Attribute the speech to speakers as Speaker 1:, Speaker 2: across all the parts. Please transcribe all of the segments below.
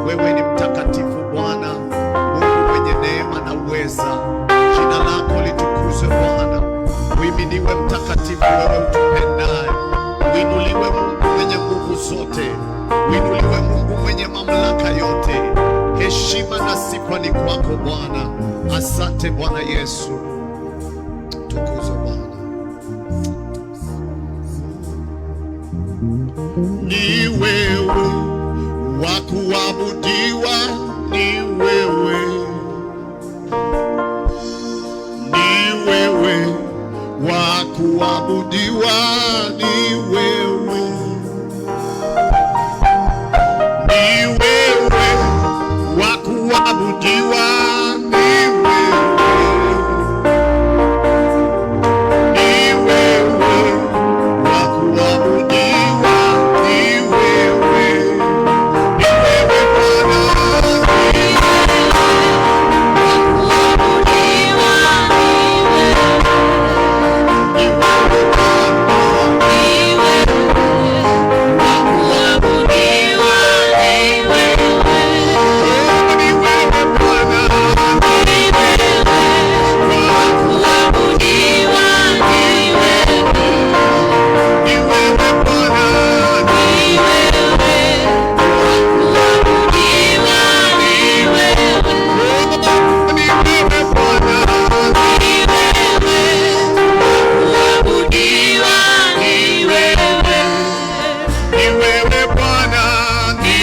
Speaker 1: Wewe ni mtakatifu Bwana, Mungu mwenye neema na uweza. Jina lako litukuzwe Bwana. Uiminiwe mtakatifu, wewe utupendaye. Uinuliwe Mungu mwenye nguvu zote. Uinuliwe Mungu mwenye mamlaka yote. Heshima na sifa ni kwako Bwana. Asante Bwana Yesu. Tukuzwe Bwana. Ni wewe wa kuabudiwa, ni wewe. Ni wewe wa kuabudiwa, ni wewe. Ni wewe wa kuabudiwa, ni wewe. Ni wewe wa kuabudiwa, ni wewe. Ni wewe Bwana, ni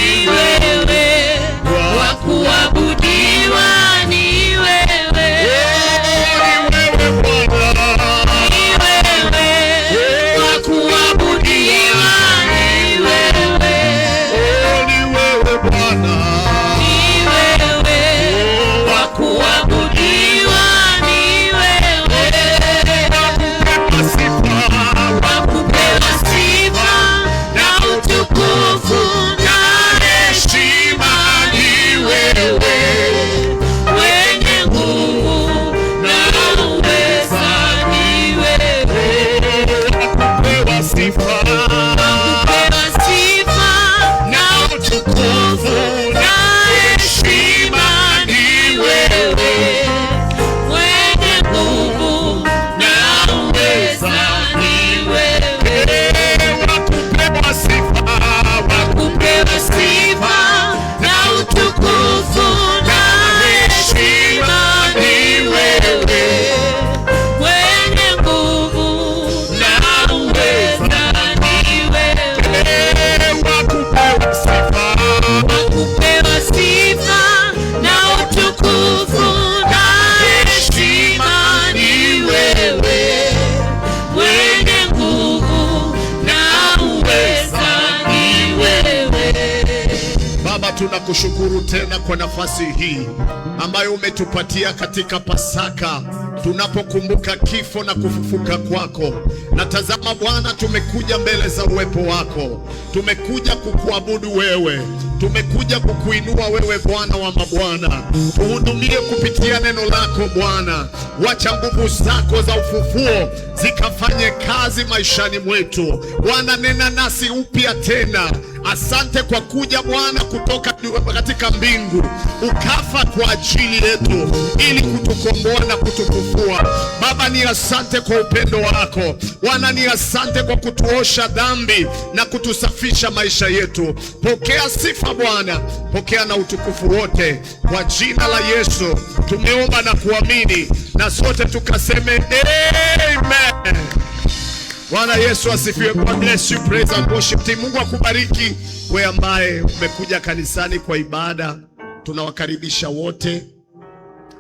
Speaker 1: tunakushukuru tena kwa nafasi hii ambayo umetupatia katika Pasaka, tunapokumbuka kifo na kufufuka kwako. Na tazama Bwana, tumekuja mbele za uwepo wako, tumekuja kukuabudu wewe, tumekuja kukuinua wewe Bwana wa mabwana. Tuhudumie kupitia neno lako Bwana, wacha nguvu zako za ufufuo zikafanye kazi maishani mwetu Bwana. Nena nasi upya tena. Asante kwa kuja Bwana kutoka katika mbingu, ukafa kwa ajili yetu ili kutukomboa na kutufufua. Baba, ni asante kwa upendo wako Bwana, ni asante kwa kutuosha dhambi na kutusafisha maisha yetu. Pokea sifa Bwana, pokea na utukufu wote, kwa jina la Yesu tumeomba na kuamini, na sote tukaseme amen. Bwana Yesu asifiwe. God bless you, praise and worship team. Mungu akubariki wewe ambaye umekuja kanisani kwa ibada. Tunawakaribisha wote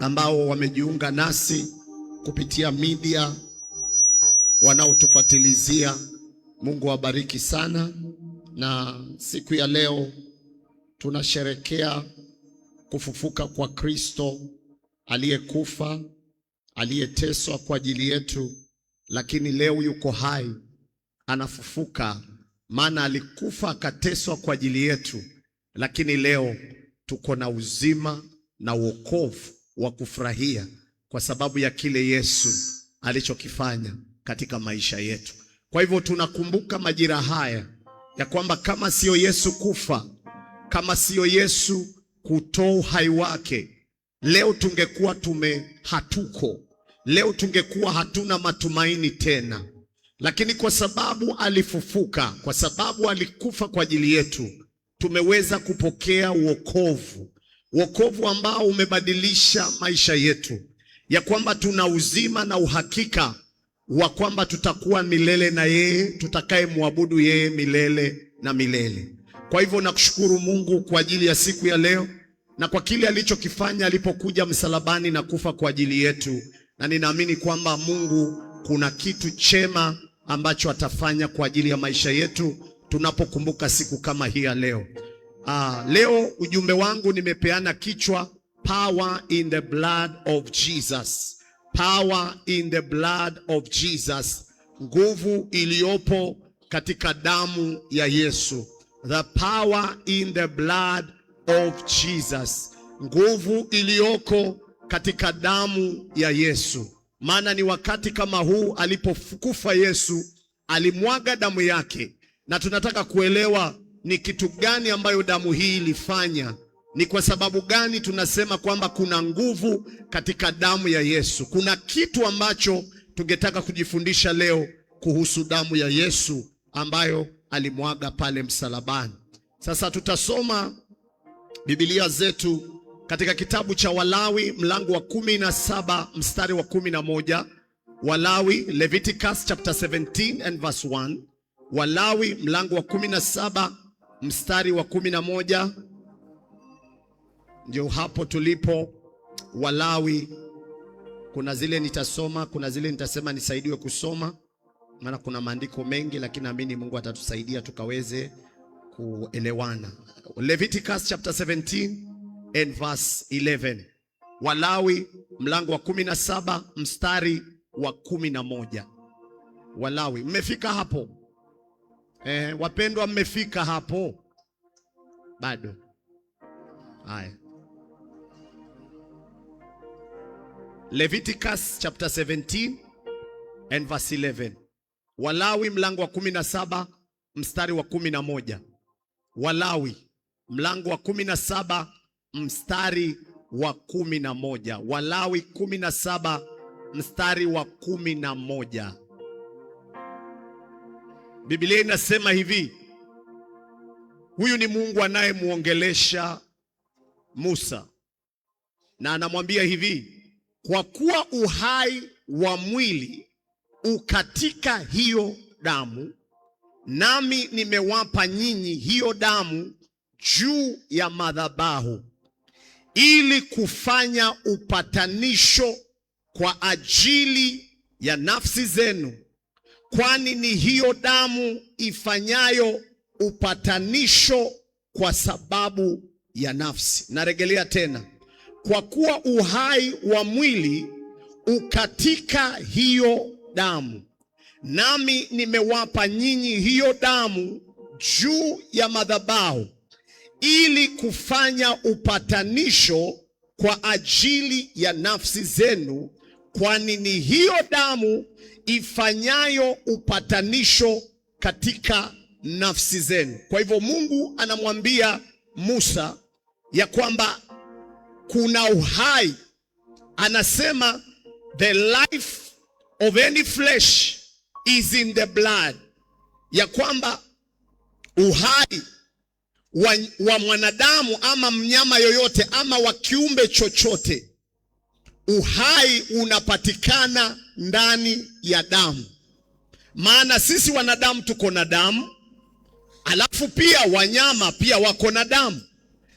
Speaker 1: ambao wamejiunga nasi kupitia media, wanaotufuatilizia. Mungu awabariki sana. Na siku ya leo tunasherekea kufufuka kwa Kristo aliyekufa, aliyeteswa kwa ajili yetu, lakini leo yuko hai, anafufuka. Maana alikufa akateswa kwa ajili yetu, lakini leo tuko na uzima na wokovu wa kufurahia kwa sababu ya kile Yesu alichokifanya katika maisha yetu. Kwa hivyo tunakumbuka majira haya ya kwamba kama sio Yesu kufa, kama siyo Yesu kutoa uhai wake, leo tungekuwa hatuko. Leo tungekuwa hatuna matumaini tena. Lakini kwa sababu alifufuka, kwa sababu alikufa kwa ajili yetu, tumeweza kupokea wokovu. Wokovu ambao umebadilisha maisha yetu, ya kwamba tuna uzima na uhakika wa kwamba tutakuwa milele na yeye, tutakaye muabudu yeye milele na milele. Kwa hivyo nakushukuru Mungu kwa ajili ya siku ya leo na kwa kile alichokifanya alipokuja msalabani na kufa kwa ajili yetu, na ninaamini kwamba Mungu kuna kitu chema ambacho atafanya kwa ajili ya maisha yetu tunapokumbuka siku kama hii ya leo. Leo ujumbe wangu nimepeana kichwa Power in the blood of Jesus. Power in the blood of Jesus. Nguvu iliyopo katika damu ya Yesu. The power in the blood of Jesus. Nguvu iliyoko katika damu ya Yesu. Maana ni wakati kama huu alipokufa Yesu, alimwaga damu yake, na tunataka kuelewa ni kitu gani ambayo damu hii ilifanya. Ni kwa sababu gani tunasema kwamba kuna nguvu katika damu ya Yesu? Kuna kitu ambacho tungetaka kujifundisha leo kuhusu damu ya Yesu ambayo alimwaga pale msalabani. Sasa tutasoma Biblia zetu katika kitabu cha Walawi mlango wa 17 mstari wa 11. Walawi, Leviticus chapter 17 and verse 1. Walawi mlango wa 17 mstari wa 11. Ndio hapo tulipo. Walawi, kuna zile nitasoma, kuna zile nitasema nisaidiwe kusoma, maana kuna maandiko mengi, lakini naamini Mungu atatusaidia tukaweze kuelewana. Leviticus chapter 17 and verse 11. Walawi mlango wa 17 mstari wa 11. Walawi, mmefika hapo? Wapendwa, mmefika hapo? Bado? Haya. Leviticus chapter 17 and verse 11. Walawi mlango wa 17 mstari wa 11. Walawi mlango wa 17 mstari wa 11. Walawi 17 mstari wa 11. Biblia inasema hivi. Huyu ni Mungu anayemuongelesha Musa, na anamwambia hivi: kwa kuwa uhai wa mwili ukatika hiyo damu, nami nimewapa nyinyi hiyo damu juu ya madhabahu, ili kufanya upatanisho kwa ajili ya nafsi zenu, kwani ni hiyo damu ifanyayo upatanisho kwa sababu ya nafsi. Narejelea tena. Kwa kuwa uhai wa mwili ukatika hiyo damu, nami nimewapa nyinyi hiyo damu juu ya madhabahu, ili kufanya upatanisho kwa ajili ya nafsi zenu, kwani ni hiyo damu ifanyayo upatanisho katika nafsi zenu. Kwa hivyo Mungu anamwambia Musa ya kwamba kuna uhai. Anasema the life of any flesh is in the blood, ya kwamba uhai wa mwanadamu ama mnyama yoyote ama wa kiumbe chochote, uhai unapatikana ndani ya damu. Maana sisi wanadamu tuko na damu, alafu pia wanyama pia wako na damu.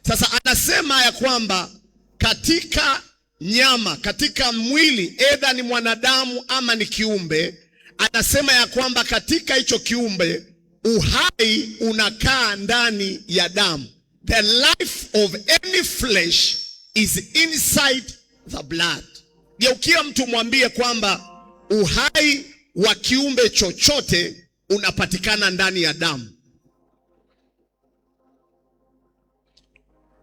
Speaker 1: Sasa anasema ya kwamba katika nyama, katika mwili, edha ni mwanadamu ama ni kiumbe, anasema ya kwamba katika hicho kiumbe uhai unakaa ndani ya damu. The life of any flesh is inside the blood. Geukia mtu mwambie kwamba uhai wa kiumbe chochote unapatikana ndani ya damu.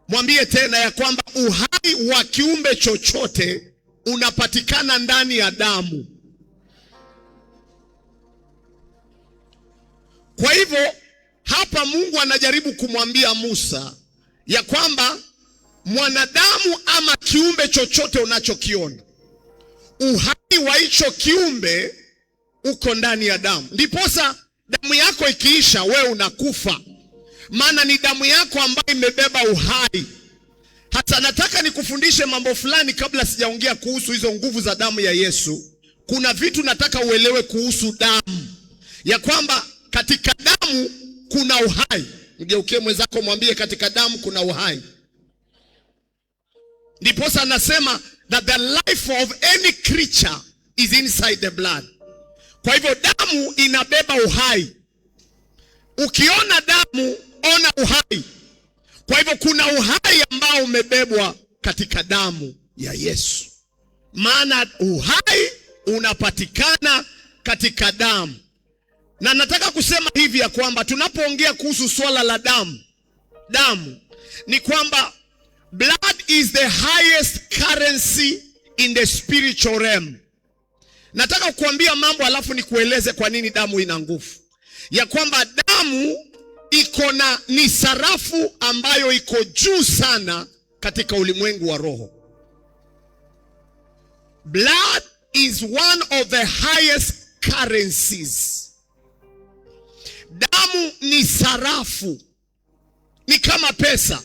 Speaker 1: Mwambie tena ya kwamba uhai wa kiumbe chochote unapatikana ndani ya damu. Kwa hivyo hapa Mungu anajaribu kumwambia Musa ya kwamba mwanadamu ama kiumbe chochote unachokiona, uhai wa hicho kiumbe uko ndani ya damu. Ndiposa damu yako ikiisha, wewe unakufa, maana ni damu yako ambayo imebeba uhai. Hata nataka nikufundishe mambo fulani kabla sijaongea kuhusu hizo nguvu za damu ya Yesu. Kuna vitu nataka uelewe kuhusu damu, ya kwamba katika damu kuna uhai. Mgeukie mwenzako mwambie, katika damu kuna uhai. Ndiposa anasema that the life of any creature is inside the blood. Kwa hivyo damu inabeba uhai. Ukiona damu, ona uhai. Kwa hivyo kuna uhai ambao umebebwa katika damu ya Yesu, maana uhai unapatikana katika damu. Na nataka kusema hivi ya kwamba tunapoongea kuhusu swala la damu ni kwamba blood is the highest currency in the spiritual realm. Nataka kukuambia mambo alafu nikueleze kwa nini damu ina nguvu. Ya kwamba damu ni sarafu ambayo iko juu sana katika ulimwengu wa roho. Blood is one of the highest currencies. Damu ni sarafu, ni kama pesa.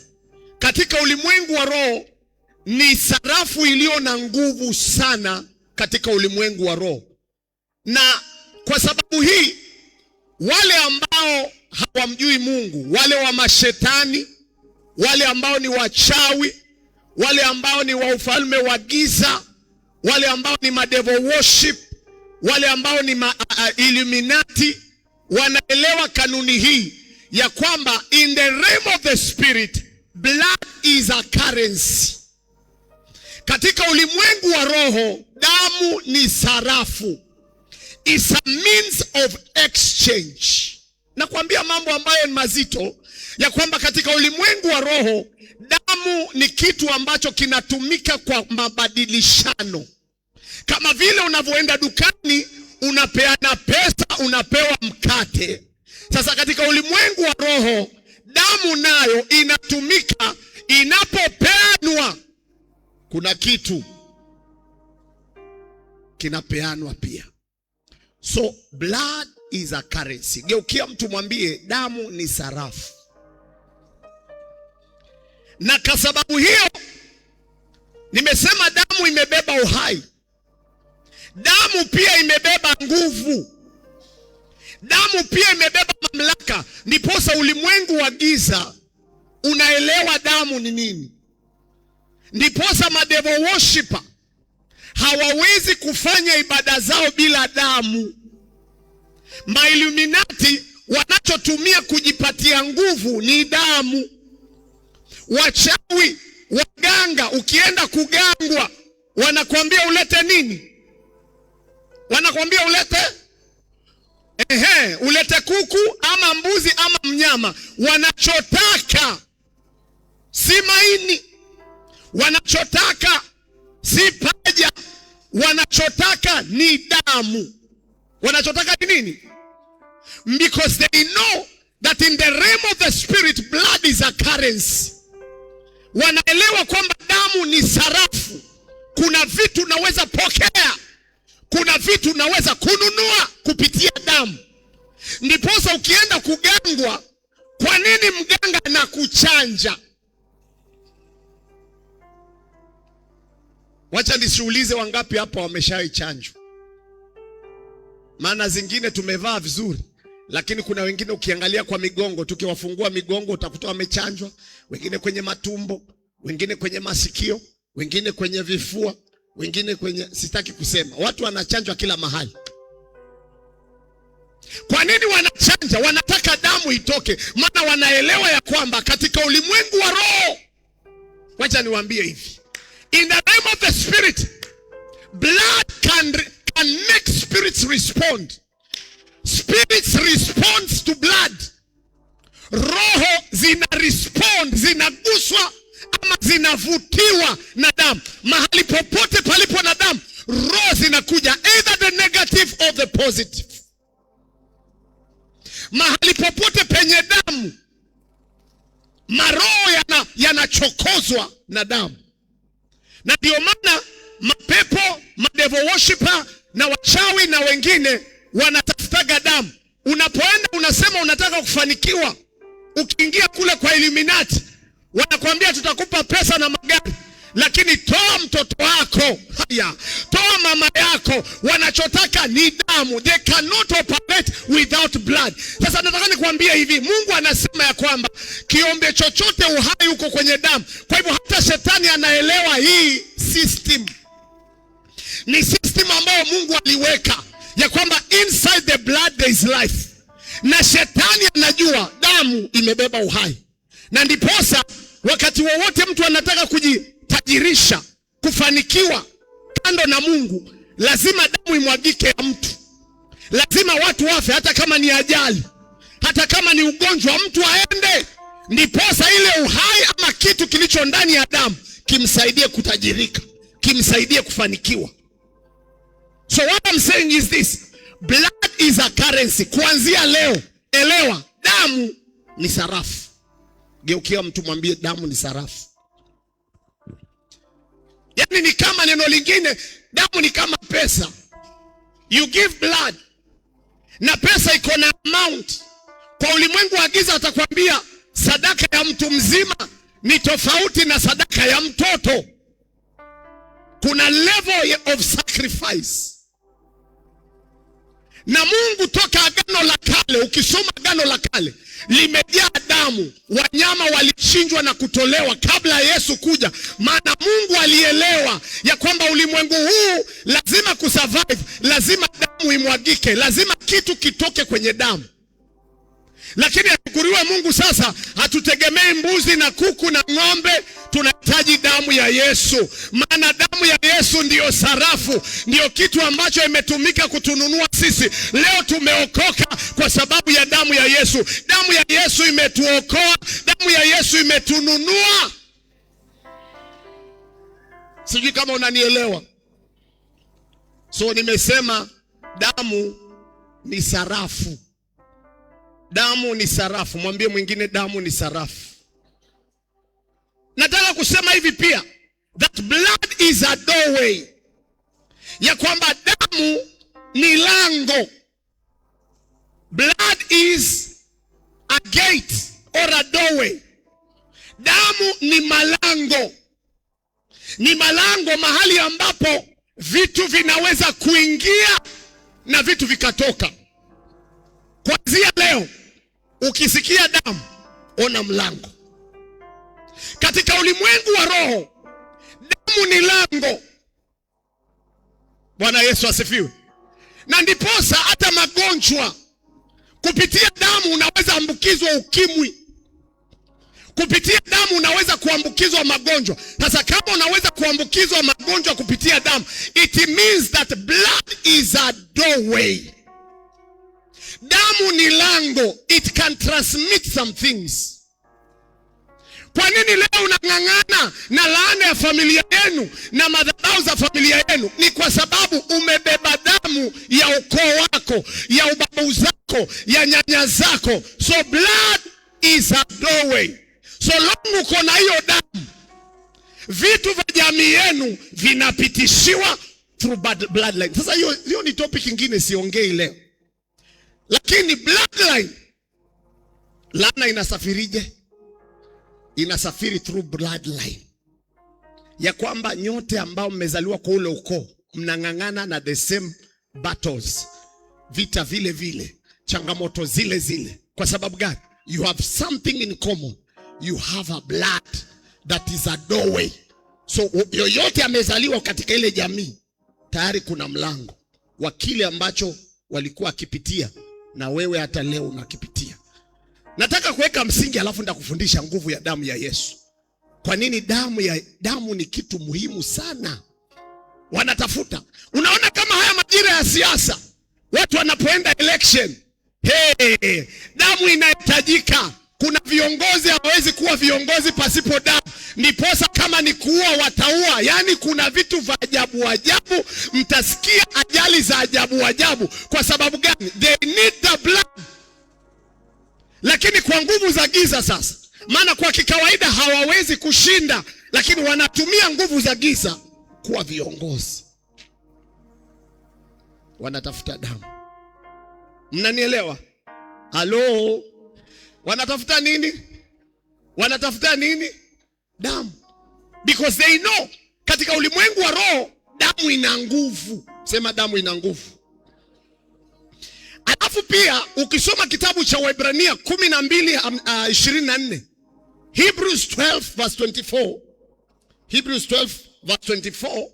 Speaker 1: Katika ulimwengu wa roho ni sarafu iliyo na nguvu sana katika ulimwengu wa roho. Na kwa sababu hii, wale ambao hawamjui Mungu, wale wa mashetani, wale ambao ni wachawi, wale ambao ni wa ufalme wa giza, wale ambao ni devil worship, wale ambao ni Illuminati, wanaelewa kanuni hii ya kwamba in the realm of the spirit, blood is a currency. Katika ulimwengu wa roho, damu ni sarafu. It's a means of exchange. Nakwambia mambo ambayo ni mazito, ya kwamba katika ulimwengu wa roho, damu ni kitu ambacho kinatumika kwa mabadilishano. Kama vile unavyoenda dukani, unapeana pesa, unapewa mkate. Sasa katika ulimwengu wa roho, damu nayo inatumika. Inapopeanwa, kuna kitu kinapeanwa pia. So blood is a currency. Geukia mtu mwambie, damu ni sarafu. Na kwa sababu hiyo nimesema damu imebeba uhai. Damu pia imebeba nguvu. Damu pia imebeba mamlaka. Ndiposa ulimwengu wa giza unaelewa damu ni nini. Ndiposa devil worshiper hawawezi kufanya ibada zao bila damu. Illuminati wanachotumia kujipatia nguvu ni damu. Wachawi, waganga, ukienda kugangwa, wanakuambia ulete nini? Wanakuambia ulete kuku ama mbuzi ama mnyama. Wanachotaka si maini, wanachotaka si paja, wanachotaka ni damu. Wanachotaka ni nini? Because they know that in the realm of the spirit, blood is a currency. Wanaelewa kwamba damu ni sarafu. Kuna vitu unaweza pokea, kuna vitu unaweza kununua kupitia damu. Ndiposa ukienda kugangwa, kwa nini mganga anakuchanja? Wacha nisiulize wangapi hapa wameshaichanjwa. Maana zingine tumevaa vizuri, lakini kuna wengine ukiangalia kwa migongo, tukiwafungua migongo utakuta wamechanjwa. Wengine kwenye matumbo, wengine kwenye masikio, wengine kwenye vifua, wengine kwenye, sitaki kusema. Watu wanachanjwa kila mahali. Kwa nini wanachanja? Wanataka damu itoke. Maana wanaelewa ya kwamba katika ulimwengu wa roho, wacha niwaambie hivi, in the realm of the spirit, blood can make spirits respond. Spirits responds to blood. Roho zina respond, zinaguswa ama zinavutiwa na damu. Mahali popote palipo na damu, roho zinakuja, either the negative or the positive. Mahali popote penye damu, maroho yanachokozwa na damu. Na ndio maana mapepo, devil worshiper na wachawi na wengine wanatafutaga damu. Unapoenda unasema unataka kufanikiwa, ukiingia kule kwa Illuminati wanakuambia tutakupa pesa na magari, lakini toa mtoto wako, toa mama yako, wanachotaka ni damu. They cannot operate without blood. Sasa nataka nikwambie hivi, Mungu anasema ya kwamba kiombe chochote uhai uko kwenye damu. Kwa hivyo hata shetani anaelewa hii system. Ni system ambayo Mungu aliweka ya kwamba inside the blood there is life. Na shetani anajua damu imebeba uhai. Na ndiposa wakati wowote mtu anataka kujitajirisha, kufanikiwa kando na Mungu, lazima damu imwagike ya mtu. Lazima watu wafe, hata kama ni ajali, hata kama ni ugonjwa, mtu aende. Ndiposa ile uhai ama kitu kilicho ndani ya damu kimsaidie kutajirika, kimsaidie kufanikiwa. So what I'm saying is this, blood is a currency. Kuanzia leo, elewa, damu ni sarafu. Geukia mtu mwambie damu ni sarafu. Yaani ni kama neno lingine, damu ni kama pesa. You give blood. Na pesa iko na amount. Kwa ulimwengu wa giza atakwambia sadaka ya mtu mzima ni tofauti na sadaka ya mtoto. Kuna level of sacrifice. Na Mungu toka Agano la Kale, ukisoma Agano la Kale, limejaa damu. Wanyama walichinjwa na kutolewa kabla Yesu kuja. Maana Mungu alielewa ya kwamba ulimwengu huu lazima kusurvive, lazima damu imwagike, lazima kitu kitoke kwenye damu. Lakini ashukuriwe Mungu, sasa hatutegemei mbuzi na kuku na ng'ombe, tunahitaji damu ya Yesu. Maana damu ya Yesu ndiyo sarafu, ndiyo kitu ambacho imetumika kutununua sisi. Leo tumeokoka kwa sababu ya damu ya Yesu. Damu ya Yesu imetuokoa, damu ya Yesu imetununua. Sijui kama unanielewa. So nimesema damu ni sarafu. Damu ni sarafu. Mwambie mwingine damu ni sarafu. Nataka kusema hivi pia, that blood is a doorway. Ya kwamba damu ni lango. Blood is a gate or a doorway. Damu ni malango. Ni malango, mahali ambapo vitu vinaweza kuingia na vitu vikatoka. Kuanzia leo, ukisikia damu, ona mlango. Katika ulimwengu wa roho, damu ni lango. Bwana Yesu asifiwe. Na ndiposa hata magonjwa, kupitia damu unaweza ambukizwa ukimwi. Kupitia damu unaweza kuambukizwa magonjwa. Sasa kama unaweza kuambukizwa magonjwa kupitia damu, it means that blood is a doorway. Damu ni lango. It can transmit some things. Kwa nini leo unang'ang'ana na laana ya familia yenu na madhabahu za familia yenu? Ni kwa sababu umebeba damu ya ukoo wako, ya ubabu zako, ya nyanya zako. So blood is a doorway. So long uko na hiyo damu, vitu vya jamii yenu vinapitishiwa through bloodline. Sasa hiyo ni topic nyingine, siongei leo. Lakini bloodline, laana inasafirije? Inasafiri through bloodline. Ya kwamba nyote ambao mmezaliwa kwa ule ukoo mnang'ang'ana na the same battles, vita vile vile, changamoto zile zile. Kwa sababu gani? You have something in common. You have a blood that is a doorway. So yoyote amezaliwa katika ile jamii, tayari kuna mlango wa kile ambacho walikuwa akipitia, na wewe hata leo unakipitia. Nataka kuweka msingi, alafu nitakufundisha nguvu ya damu ya Yesu. Kwa nini damu ni kitu muhimu sana? Wanatafuta. Unaona kama haya majira ya siasa, watu wanapoenda election, damu inahitajika. Kuna viongozi hawezi kuwa viongozi pasipo damu. Niposa kama ni kuua wataua. Yani kuna vitu vya ajabu ajabu, mtasikia ajali za ajabu ajabu. Kwa sababu gani? They need the blood. Lakini kwa nguvu za giza sasa, Maana kwa kikawaida hawawezi kushinda, lakini wanatumia nguvu za giza kuwa viongozi. Wanatafuta damu. Mnanielewa? Halo? Wanatafuta nini? Wanatafuta nini? Damu. Because they know katika ulimwengu wa roho damu ina nguvu. Sema damu ina nguvu. Alafu pia ukisoma kitabu cha Waebrania 12:24, Hebrews 12 verse 24, Hebrews 12 verse 24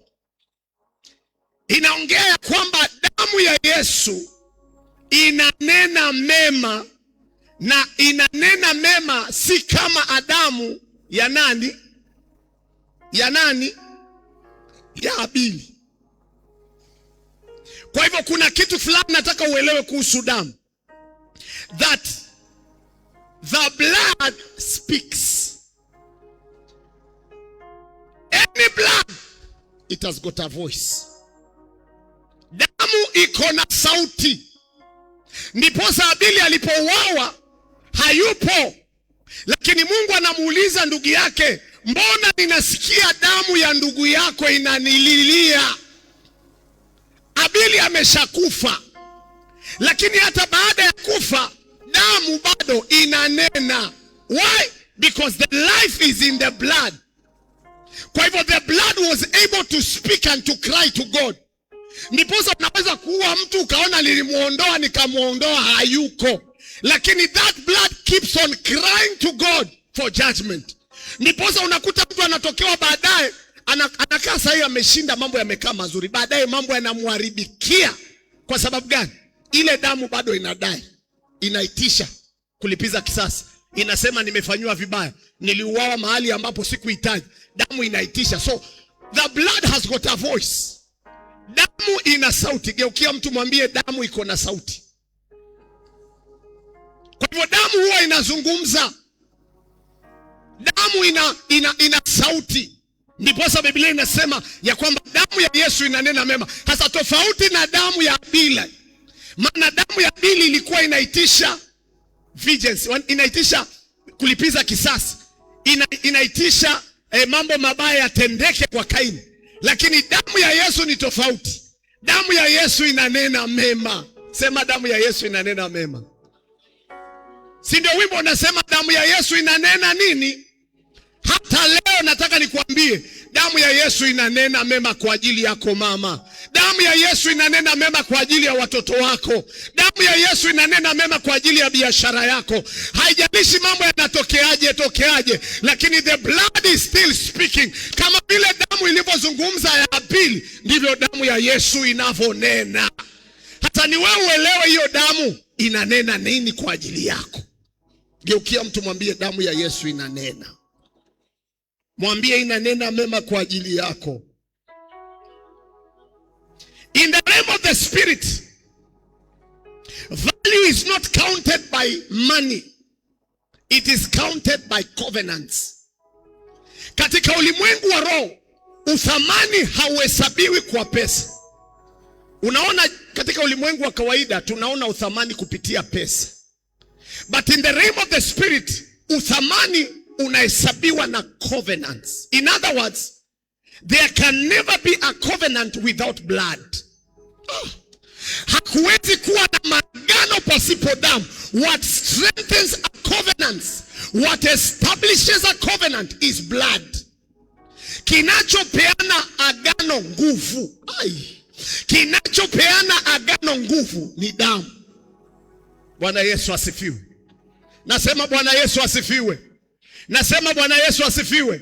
Speaker 1: inaongea kwamba damu ya Yesu inanena mema, na inanena mema si kama Adamu ya nani? Ya nani? Ya Abili. Kwa hivyo kuna kitu fulani nataka uelewe kuhusu damu. That the blood speaks. Any blood, it has got a voice. Damu iko na sauti. Ndiposa Abili alipouawa hayupo, lakini Mungu anamuuliza ndugu yake, mbona ninasikia damu ya ndugu yako inanililia? Abili ameshakufa, lakini hata baada ya kufa damu bado inanena. Why? Because the life is in the blood. Kwa hivyo the blood was able to speak and to cry to God. Ndiposa unaweza kuua mtu ukaona nilimuondoa nikamuondoa, hayuko, lakini that blood keeps on crying to God for judgment. Ndiposa unakuta mtu anatokewa baadaye anakaa sahi ameshinda, mambo yamekaa mazuri, baadaye mambo yanamuharibikia. Kwa sababu gani? Ile damu bado inadai, inaitisha kulipiza kisasi. Inasema nimefanywa vibaya, niliuawa mahali ambapo sikuhitaji. Damu inaitisha. So the blood has got a voice. Damu ina sauti. Geukia mtu mwambie damu iko na sauti. Kwa hivyo damu huwa inazungumza. Damu ina sauti. Ndiposa Biblia inasema ya kwamba damu ya Yesu inanena mema, hasa tofauti na damu ya Abili. Maana damu ya Abili ilikuwa inaitisha vengeance, inaitisha kulipiza kisasi, inaitisha mambo mabaya yatendeke kwa Kaini. Lakini damu ya Yesu ni tofauti. Damu ya Yesu inanena mema. Sema damu ya Yesu inanena mema. Si ndio wimbo unasema damu ya Yesu inanena nini? Hata leo nataka nikuambie damu ya Yesu inanena mema kwa ajili yako mama. Damu ya Yesu inanena mema kwa ajili ya watoto wako. Damu ya Yesu inanena mema kwa ajili ya biashara yako. Haijalishi mambo yanatokeaje, lakini the blood is still speaking. Kama vile damu ilivyozungumza ya Abili, ndivyo damu ya Yesu inavyonena. Hata ni wewe uelewe hiyo damu inanena nini kwa ajili yako. Geukia mtu mwambie damu ya Yesu inanena. Mwambie inanena mema kwa ajili yako. In the realm of the spirit, value is not counted by money. It is counted by covenants. Katika ulimwengu wa roho, uthamani hauhesabiwi kwa pesa. Unaona, katika ulimwengu wa kawaida tunaona uthamani kupitia pesa. But in the realm of the spirit, uthamani unahesabiwa na covenants. In other words, there can never be a covenant without blood. Hakuwezi kuwa na maagano pasipo damu. What strengthens a covenant, what establishes a covenant is blood. Kinachopeana agano nguvu, kinachopeana agano nguvu ni damu. Bwana Yesu asifiwe. Nasema Bwana Yesu asifiwe. Nasema Bwana Yesu asifiwe.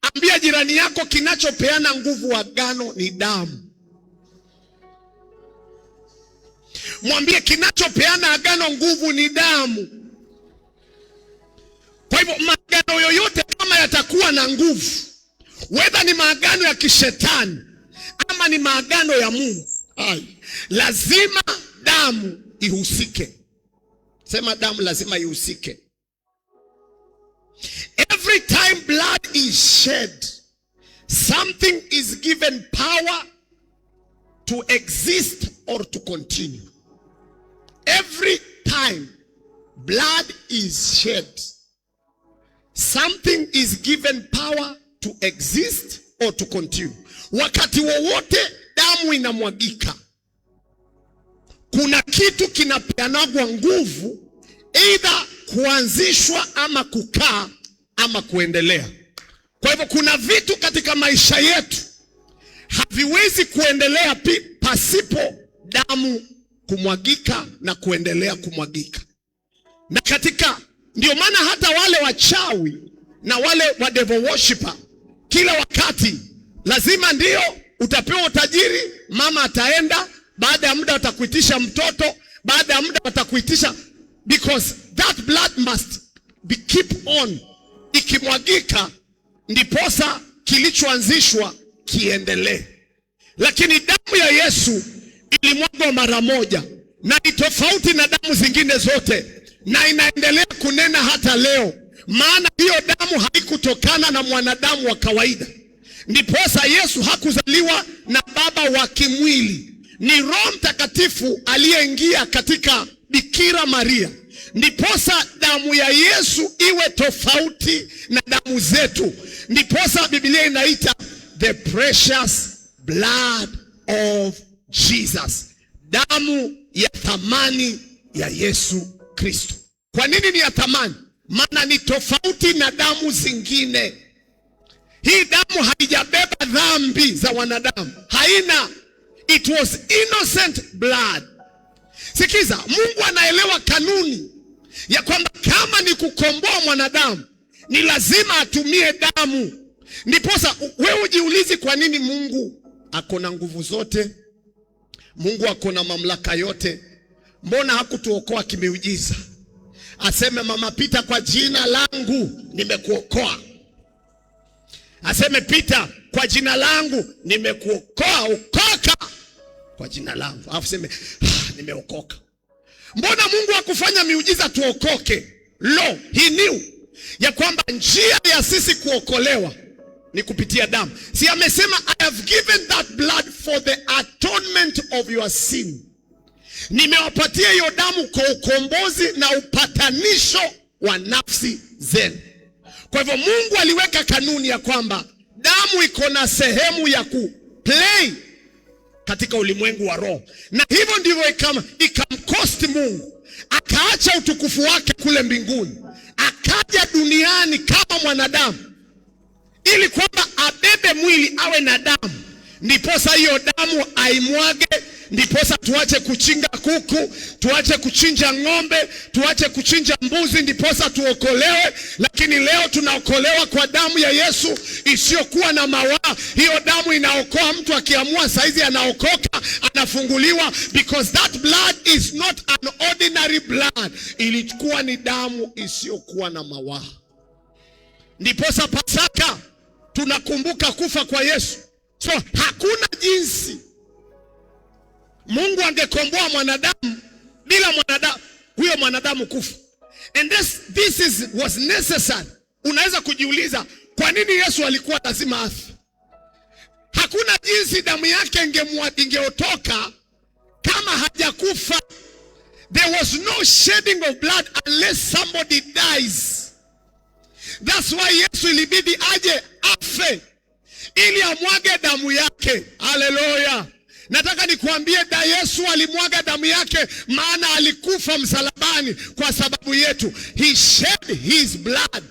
Speaker 1: Ambia jirani yako kinachopeana nguvu agano ni damu. Mwambie kinachopeana agano nguvu ni damu. Kwa hivyo maagano yoyote kama yatakuwa na nguvu, whether ni maagano ya kishetani ama ni maagano ya Mungu, lazima damu ihusike. Sema damu lazima ihusike. Every time blood is shed, something is given power to exist or to continue. Every time blood is shed, something is given power to exist or to continue. Wakati wowote damu inamwagika, kuna kitu kinapeanagwa nguvu, either kuanzishwa ama kukaa ama kuendelea. Kwa hivyo kuna vitu katika maisha yetu haviwezi kuendelea pasipo damu kumwagika na kuendelea kumwagika. Na ndio maana hata wale wachawi na wale wa devil worshiper, kila wakati lazima ndio utapewa utajiri, mama ataenda, baada ya muda watakuitisha mtoto, baada ya muda watakuitisha, because that blood must be keep on. Ikimwagika ndiposa kilichoanzishwa kiendelee. Lakini damu ya Yesu ilimwagwa mara moja, na ni tofauti na damu zingine zote, na inaendelea kunena hata leo. Maana hiyo damu haikutokana na mwanadamu wa kawaida. Ndiposa Yesu hakuzaliwa na baba wa kimwili. Ni Roho Mtakatifu aliyeingia katika Bikira Maria. Ndiposa damu ya Yesu iwe tofauti na damu zetu. Ndiposa Biblia inaita the precious blood of Jesus. Damu ya thamani ya Yesu Kristo. Kwa nini ni ya thamani? Maana ni tofauti na damu zingine. Hii damu haijabeba dhambi za wanadamu. Haina. It was innocent blood. Sikiza, Mungu anaelewa kanuni ya kwamba kama ni kukomboa mwanadamu, ni lazima atumie damu. Ndiposa wewe ujiulize kwa nini Mungu akona nguvu zote, Mungu akona mamlaka yote, mbona hakutuokoa kimeujiza? Aseme mama, pita kwa jina langu nimekuokoa. Aseme pita kwa jina langu nimekuokoa, okoka kwa jina langu. Alafu seme nimeokoka. Mbona Mungu hakufanya miujiza tuokoke? Lo, he knew ya kwamba njia ya sisi kuokolewa ni kupitia damu. Si amesema I have given that blood for the atonement of your sin. Nimewapatia hiyo damu kwa ukombozi na upatanisho wa nafsi zenu. Kwa hivyo Mungu aliweka kanuni ya kwamba damu iko na sehemu ya kuplay katika ulimwengu wa roho. Na hivyo ndivyo ikamkosti Mungu. Akaacha utukufu wake kule mbinguni, akaja duniani kama mwanadamu, ili kwamba abebe mwili awe na damu. Ndiposa hiyo damu aimwage. Ndiposa tuache kuchinja kuku, tuache kuchinja ng'ombe, tuache kuchinja mbuzi, ndiposa tuokolewe. Lakini leo tunaokolewa kwa damu ya Yesu isiyokuwa na mawaa. Hiyo damu inaokoa mtu, akiamua saizi anaokoka, anafunguliwa, because that blood is not an ordinary blood. Ilikuwa ni damu isiyokuwa na mawaa. Ndiposa Pasaka tunakumbuka kufa kwa Yesu. So hakuna jinsi Mungu angekomboa mwanadamu bila huyo mwanadamu kufa. And this was necessary. Unaweza kujiuliza kwa nini Yesu alikuwa lazima afe? Hakuna jinsi damu yake ingeotoka kama hajakufa. There was no shedding of blood unless somebody dies. That's why Yesu ilibidi aje afe ili amwage damu yake. Hallelujah. Nataka nikuambie Yesu alimwaga damu yake maana alikufa msalabani kwa sababu yetu. He shed his blood.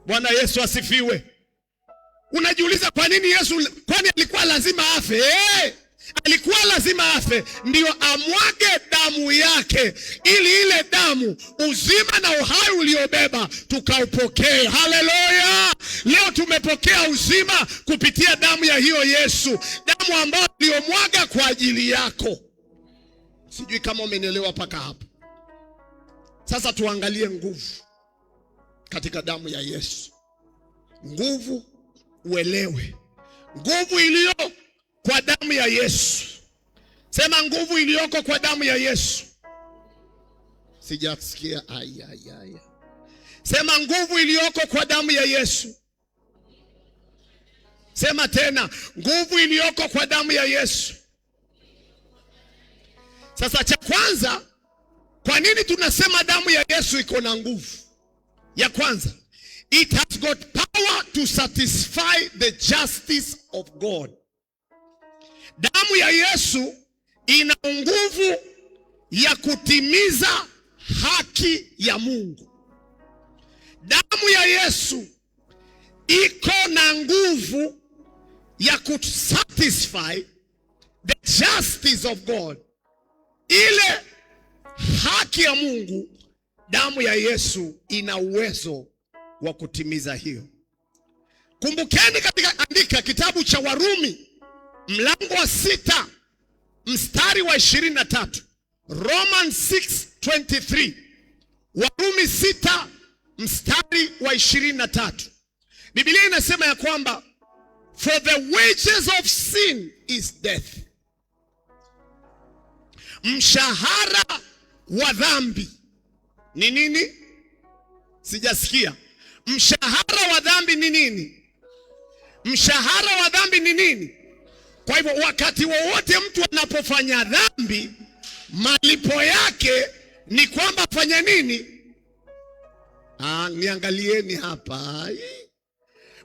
Speaker 1: Bwana Yesu asifiwe. Unajiuliza kwa nini Yesu, kwani alikuwa lazima afe? Alikuwa lazima afe ndio amwage damu yake, ili ile damu, uzima na uhai uliobeba, tukaupokee. Haleluya! Leo tumepokea uzima kupitia damu ya hiyo Yesu, damu ambayo aliyomwaga kwa ajili yako. Sijui kama umenielewa paka hapo. Sasa tuangalie nguvu katika damu ya Yesu. Nguvu, uelewe nguvu iliyo kwa damu ya Yesu. Sema nguvu iliyoko kwa damu ya Yesu. Sijasikia. Sema nguvu iliyoko kwa damu ya Yesu. Sema tena, nguvu iliyoko kwa damu ya Yesu. Sasa cha kwanza, kwa nini tunasema damu ya Yesu iko na nguvu? Ya kwanza, it has got power to satisfy the justice of God. Damu ya Yesu ina nguvu ya kutimiza haki ya Mungu. Damu ya Yesu iko na nguvu ya kusatisfy the justice of God. Ile haki ya Mungu, damu ya Yesu ina uwezo wa kutimiza hiyo. Kumbukeni katika andika kitabu cha Warumi mlango wa 6 mstari wa 23. Romans 6:23. Warumi 6 mstari wa 23. Biblia inasema ya kwamba for the wages of sin is death. Mshahara wa dhambi ni nini? Sijasikia. Mshahara wa dhambi ni nini? Mshahara wa dhambi ni nini? Kwa hivyo wakati wowote mtu anapofanya dhambi, malipo yake ni kwamba fanya nini? Niangalieni hapa.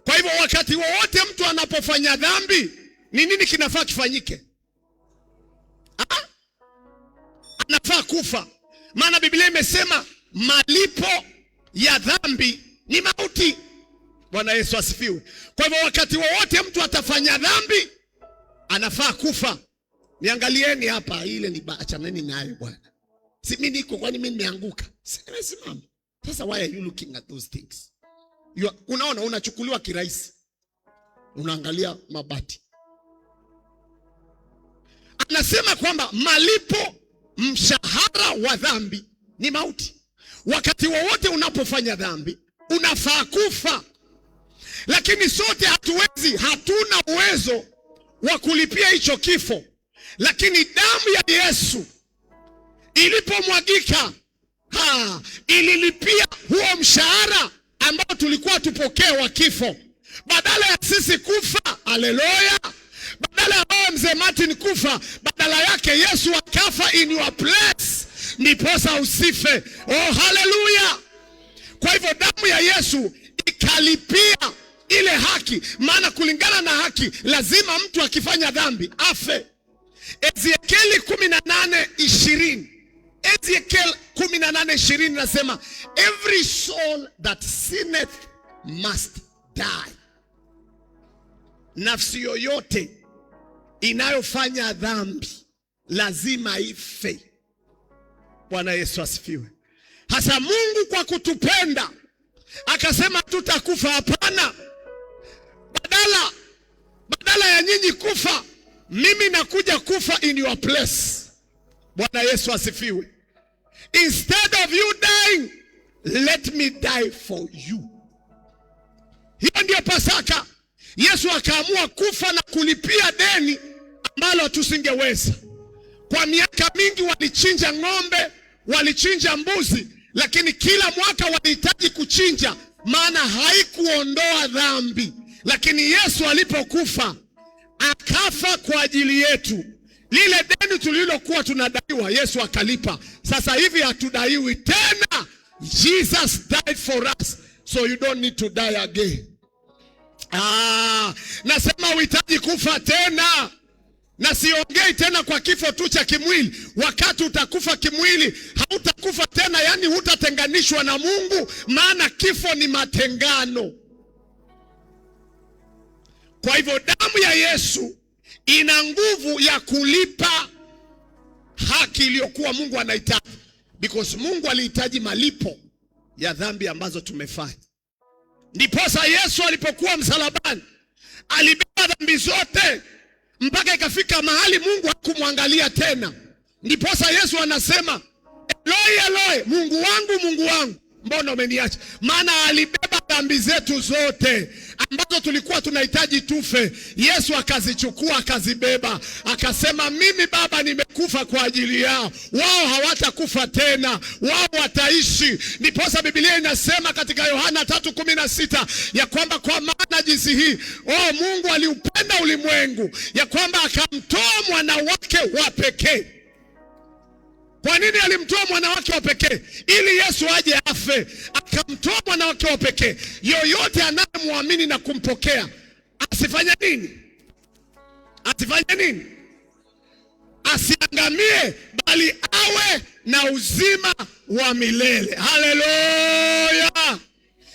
Speaker 1: Kwa hivyo wakati wowote mtu anapofanya dhambi, ni nini kinafaa kifanyike? Anafaa kufa. Maana Biblia imesema malipo ya dhambi ni mauti. Bwana Yesu asifiwe. Kwa hivyo wakati wowote mtu atafanya dhambi, anafaa kufa. Niangalieni hapa, ile ni achaneni nayo bwana. Si mimi niko, kwani mimi nimeanguka? Simesimama. Sasa why are you looking at those things? Unaona unachukuliwa kirahisi. Unaangalia mabati. Anasema kwamba malipo, mshahara wa dhambi ni mauti. Wakati wowote unapofanya dhambi, unafaa kufa. Lakini sote hatuna uwezo wa kulipia hicho kifo. Lakini damu ya Yesu ilipomwagika, ililipia huo mshahara ambao tulikuwa tupokee wa kifo. Badala ya sisi kufa, haleluya, badala ya wewe mzee Martin kufa, badala yake Yesu akafa in your place, ndiposa usife. Oh, haleluya. Kwa hivyo damu ya Yesu ikalipia ile haki. Maana kulingana na haki, lazima mtu akifanya dhambi afe. Ezekieli 18:20. Ezekiel 18:20 nasema every soul that sinneth must die. Nafsi yoyote inayofanya dhambi lazima ife. Bwana Yesu asifiwe. Hasa Mungu kwa kutupenda akasema tutakufa. Hapana. Badala ya nyinyi kufa, mimi nakuja kufa in your place. Bwana Yesu asifiwe. Instead of you dying, let me die for you. Hiyo ndio Pasaka. Yesu akaamua kufa na kulipia deni ambalo tusingeweza. Kwa miaka mingi walichinja ng'ombe, walichinja mbuzi, lakini kila mwaka walihitaji kuchinja, maana haikuondoa dhambi. Lakini Yesu alipokufa, akafa kwa ajili yetu. Lile deni tulilokuwa tunadaiwa, Yesu akalipa. Sasa hivi hatudaiwi tena. Jesus died for us, so you don't need to die again. Nasema uhitaji kufa tena. Na siongei tena kwa kifo tu cha kimwili. Wakati utakufa kimwili, hautakufa tena, yani hutatenganishwa na Mungu, maana kifo ni matengano. Kwa hivyo damu ya Yesu ina nguvu ya kulipa haki iliyokuwa Mungu anahitaji. Because Mungu alihitaji malipo ya dhambi ambazo tumefanya. Ndiposa Yesu alipokuwa msalabani, alibeba dhambi zote mpaka ikafika mahali Mungu hakumwangalia tena. Ndiposa Yesu anasema, Eloi, Eloi, Mungu wangu, mbona umeniacha? Maana alibeba dhambi zetu zote ambazo tulikuwa tunahitaji tufe. Yesu akazichukua, akazibeba, akasema mimi Baba nimekufa kwa ajili yao. Wao hawatakufa tena, wao wataishi. Ndiposa Biblia inasema katika Yohana 3:16 ya kwamba kwa maana jinsi hii Mungu aliupenda ulimwengu ya kwamba akamtoa mwana wake wa pekee. Kwa nini alimtoa mwana wake wa pekee? Ili Yesu aje afe. Akamtoa mwana wake wa pekee. Yoyote anayemwamini na kumpokea asifanye nini? Asifanye nini? Asiangamie, bali awe na uzima wa milele. Haleluya!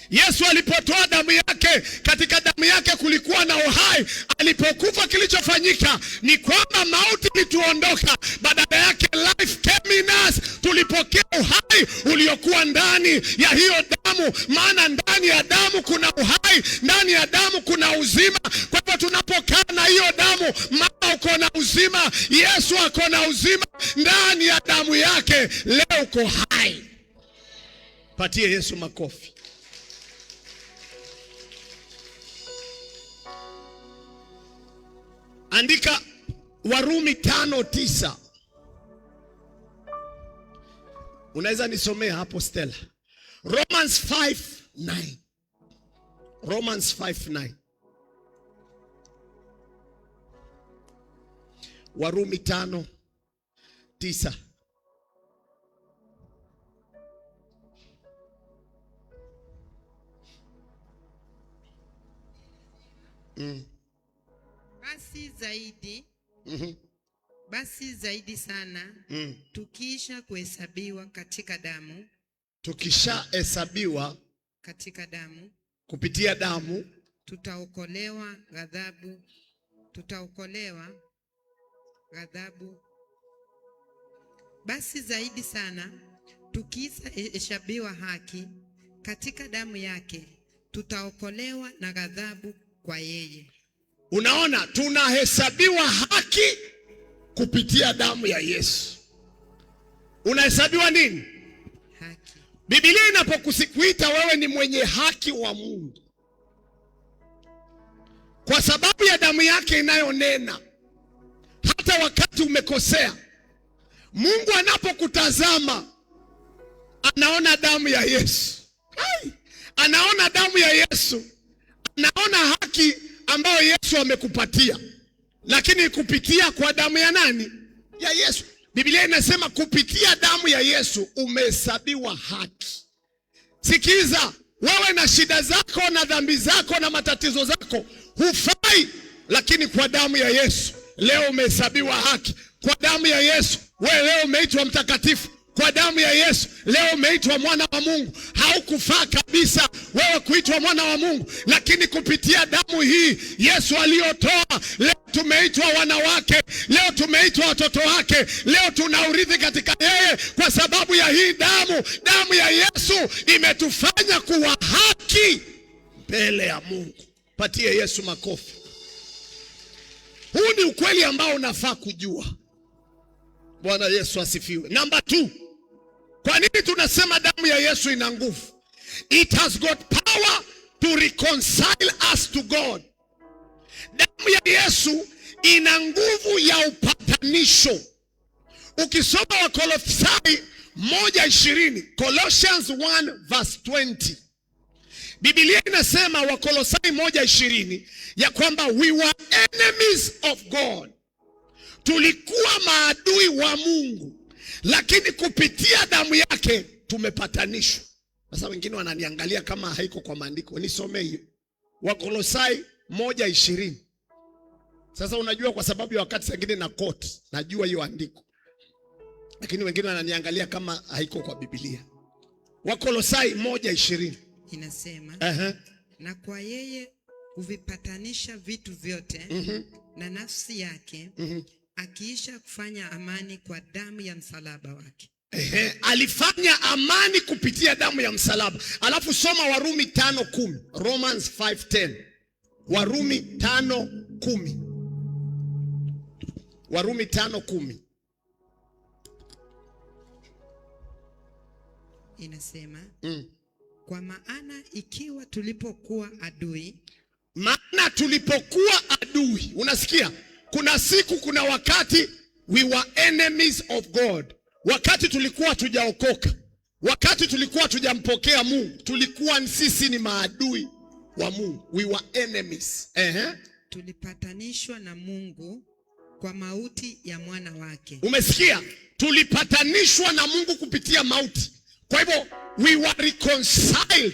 Speaker 1: Yesu alipotoa damu yake, katika damu yake kulikuwa na uhai. Alipokufa, kilichofanyika ni kwamba mauti ilituondoka, badala yake life came in us. Tulipokea uhai uliokuwa ndani ya hiyo damu, maana ndani ya damu kuna uhai, ndani ya damu kuna uzima. Kwa hivyo tunapokaa na hiyo damu, maana uko na uzima, Yesu ako na uzima ndani ya damu yake, leo uko hai. Patie Yesu makofi. Andika Warumi 5:9. Unaweza nisomea hapo Stella? Romans 5:9. Romans 5:9. Warumi 5:9.
Speaker 2: Basi zaidi sana tukisha kuhesabiwa katika damu,
Speaker 1: tukishahesabiwa
Speaker 2: katika damu,
Speaker 1: kupitia damu
Speaker 2: tutaokolewa ghadhabu. Basi zaidi sana tukishahesabiwa haki katika damu yake, tutaokolewa na ghadhabu kwa yeye.
Speaker 1: Unaona, tunahesabiwa haki kupitia damu ya Yesu. Unahesabiwa nini?
Speaker 2: Haki.
Speaker 1: Biblia inapokuita wewe ni mwenye haki wa Mungu, kwa sababu ya damu yake inayonena. Hata wakati umekosea, Mungu anapokutazama anaona damu ya Yesu. Anaona damu ya Yesu, anaona haki ambayo Yesu amekupatia, lakini kupitia kwa damu ya nani? Ya Yesu. Biblia inasema kupitia damu ya Yesu umehesabiwa haki. Sikiza, wewe na shida zako na dhambi zako na matatizo zako hufai, lakini kwa damu ya Yesu leo umehesabiwa haki. Kwa damu ya Yesu wewe leo umeitwa mtakatifu. Kwa damu ya Yesu leo umeitwa mwana wa Mungu. Haukufaa kabisa wewe kuitwa mwana wa Mungu, lakini kupitia damu hii Yesu aliyotoa, leo tumeitwa wanawake, leo tumeitwa watoto wake, leo tunaurithi katika yeye. Kwa sababu ya hii damu, damu ya Yesu imetufanya kuwa haki mbele ya Mungu. Patie Yesu makofi. Huu ni ukweli ambao unafaa kujua. Bwana Yesu asifiwe. Namba 2. Kwa nini tunasema damu ya Yesu ina nguvu? It has got power to reconcile us to God. Damu ya Yesu ina nguvu ya upatanisho. Ukisoma Wakolosai 1:20, Colossians 1:20. Biblia inasema Wakolosai 1:20 ya kwamba we were enemies of God. Tulikuwa maadui wa Mungu, lakini kupitia damu yake tumepatanishwa. Sasa wengine wananiangalia kama haiko kwa maandiko. Nisome hiyo. Wakolosai 1:20. Sasa unajua, kwa sababu ya wakati mwingine na quote, najua hiyo andiko, lakini wengine wananiangalia kama haiko kwa Biblia. Wakolosai 1:20
Speaker 2: inasema, na kwa yeye huvipatanisha vitu vyote na nafsi yake, akiisha kufanya amani kwa damu ya msalaba wake.
Speaker 1: Alifanya amani kupitia damu ya msalaba. Alafu soma Warumi 5:10. Romans 5:10. Warumi 5:10. Warumi 5:10.
Speaker 2: Inasema, kwa maana ikiwa tulipokuwa adui.
Speaker 1: Maana tulipokuwa adui. Unasikia? Kuna siku, kuna wakati we were enemies of God. Wakati tulikuwa tujaokoka, wakati tulikuwa tujampokea Mungu, tulikuwa sisi ni maadui wa Mungu. We were enemies.
Speaker 2: Tulipatanishwa na Mungu kwa mauti ya mwana wake.
Speaker 1: Umesikia? tulipatanishwa na Mungu kupitia mauti. Kwa hivyo we were reconciled.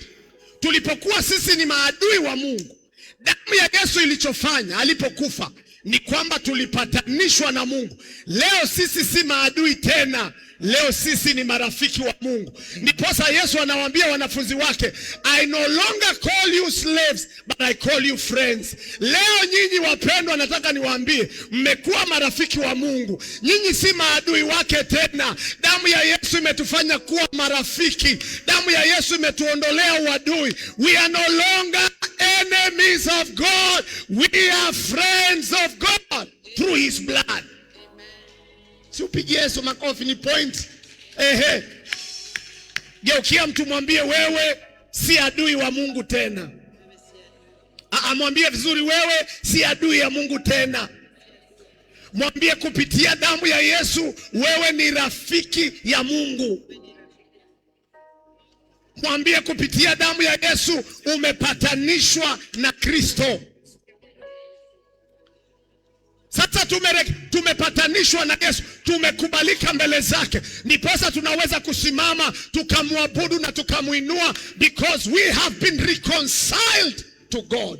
Speaker 1: Tulipokuwa sisi ni maadui wa Mungu, damu ya Yesu ilichofanya alipokufa ni kwamba tulipatanishwa na Mungu. Leo sisi si maadui tena, leo sisi ni marafiki wa Mungu. Ndiposa Yesu anawaambia wanafunzi wake, I no longer call you slaves, but I call you friends. Leo nyinyi wapendwa, nataka niwaambie, mmekuwa marafiki wa Mungu. Nyinyi si maadui wake tena. Damu ya Yesu imetufanya kuwa marafiki. Damu ya Yesu imetuondolea uadui. We are no longer enemies of God. We are friends of God through his blood. Si upigie Yesu makofi, ni point. Geukia mtu mwambie, wewe si adui wa Mungu tena. Mwambie vizuri, wewe si adui ya Mungu tena. Mwambie kupitia damu ya Yesu wewe ni rafiki ya Mungu. Mwambie kupitia damu ya Yesu umepatanishwa na Kristo. Sasa tumepatanishwa na Yesu, tumekubalika mbele zake. Ndiposa tunaweza kusimama tukamwabudu na tukamuinua, because we have been reconciled to God.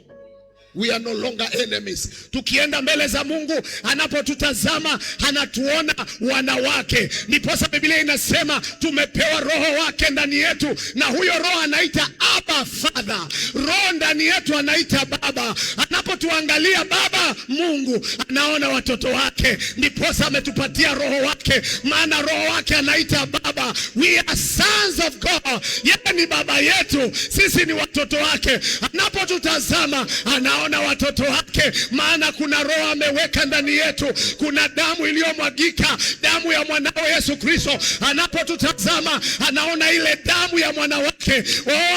Speaker 1: We are no longer enemies. Tukienda mbele za Mungu, anapotutazama anatuona wanawake. Ndiposa Biblia inasema tumepewa roho wake ndani yetu, na huyo roho anaita Abba Father. Roho ndani yetu anaita Baba. Anapotuangalia Baba Mungu anaona watoto wake. Ndiposa ametupatia roho wake, maana roho wake anaita Baba. We are sons of God. Yeye ni baba yetu, sisi ni watoto wake. Anapotutazama anaona watoto wake, maana kuna roho ameweka ndani yetu. Kuna damu iliyomwagika, damu ya mwanao Yesu Kristo. Anapotutazama anaona ile damu ya mwana wake.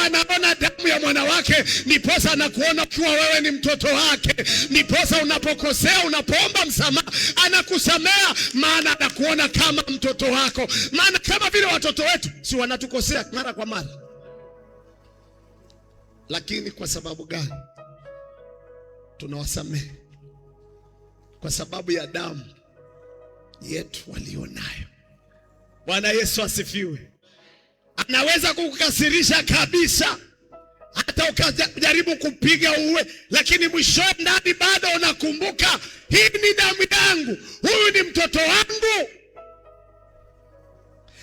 Speaker 1: Anaona damu ya mwana wake, ndiposa anakuona kuwa wewe ni mtoto wake. Ndiposa unapokosea, unapoomba msamaha, anakusamea, maana anakuona kama mtoto wako. Maana kama vile watoto wetu si wanatukosea mara kwa mara, lakini kwa sababu gani tunawasamehe? Kwa sababu ya damu yetu walionayo. Bwana Yesu asifiwe. Anaweza kukukasirisha kabisa, hata ukajaribu kupiga uwe, lakini mwisho ndani bado unakumbuka, hii ni damu yangu, huyu ni mtoto wangu.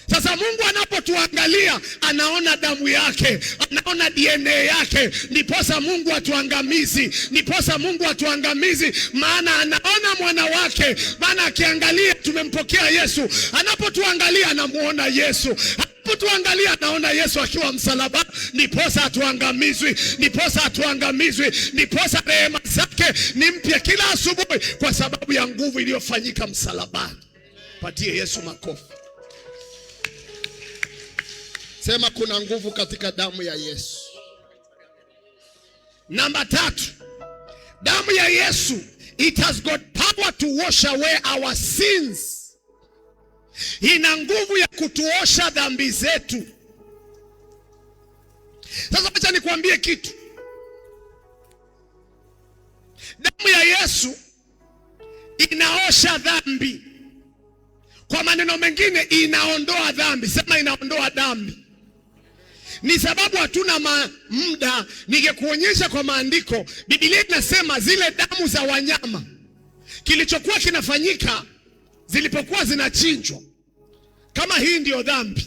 Speaker 1: Sasa Mungu anapotuangalia anaona damu yake, anaona DNA yake. Ndiposa Mungu atuangamizi, ndiposa Mungu atuangamizi, maana anaona mwana wake. Maana akiangalia tumempokea Yesu, anapotuangalia anamuona Yesu. Anapotuangalia anaona Yesu akiwa msalaba. Ndiposa atuangamizwi, ndiposa atuangamizwi, ndiposa rehema zake ni mpya kila asubuhi, kwa sababu ya nguvu iliyofanyika msalabani. Patie Yesu makofi. Sema kuna nguvu katika damu ya Yesu. Namba 3, damu ya Yesu, it has got power to wash away our sins. Ina nguvu ya kutuosha dhambi zetu. Sasa acha nikwambie kitu. Damu ya Yesu inaosha dhambi. Kwa maneno mengine inaondoa dhambi. Sema inaondoa dhambi. Ni sababu hatuna muda ningekuonyesha kwa maandiko. Biblia inasema zile damu za wanyama, kilichokuwa kinafanyika zilipokuwa zinachinjwa, kama hii ndio dhambi,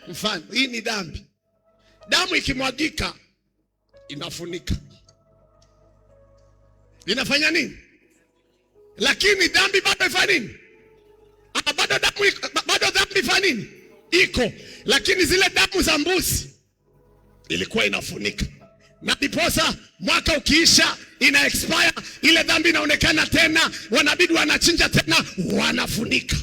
Speaker 1: mfano hii ni dhambi, damu ikimwagika inafunika, inafanya nini? Lakini dhambi bado ifanya nini? Bado dhambi ifanya nini? Iko, lakini zile damu za mbuzi ilikuwa inafunika. Na ndiposa mwaka ukiisha ina expire, ile dhambi inaonekana tena, wanabidi wanachinja tena, wanafunika.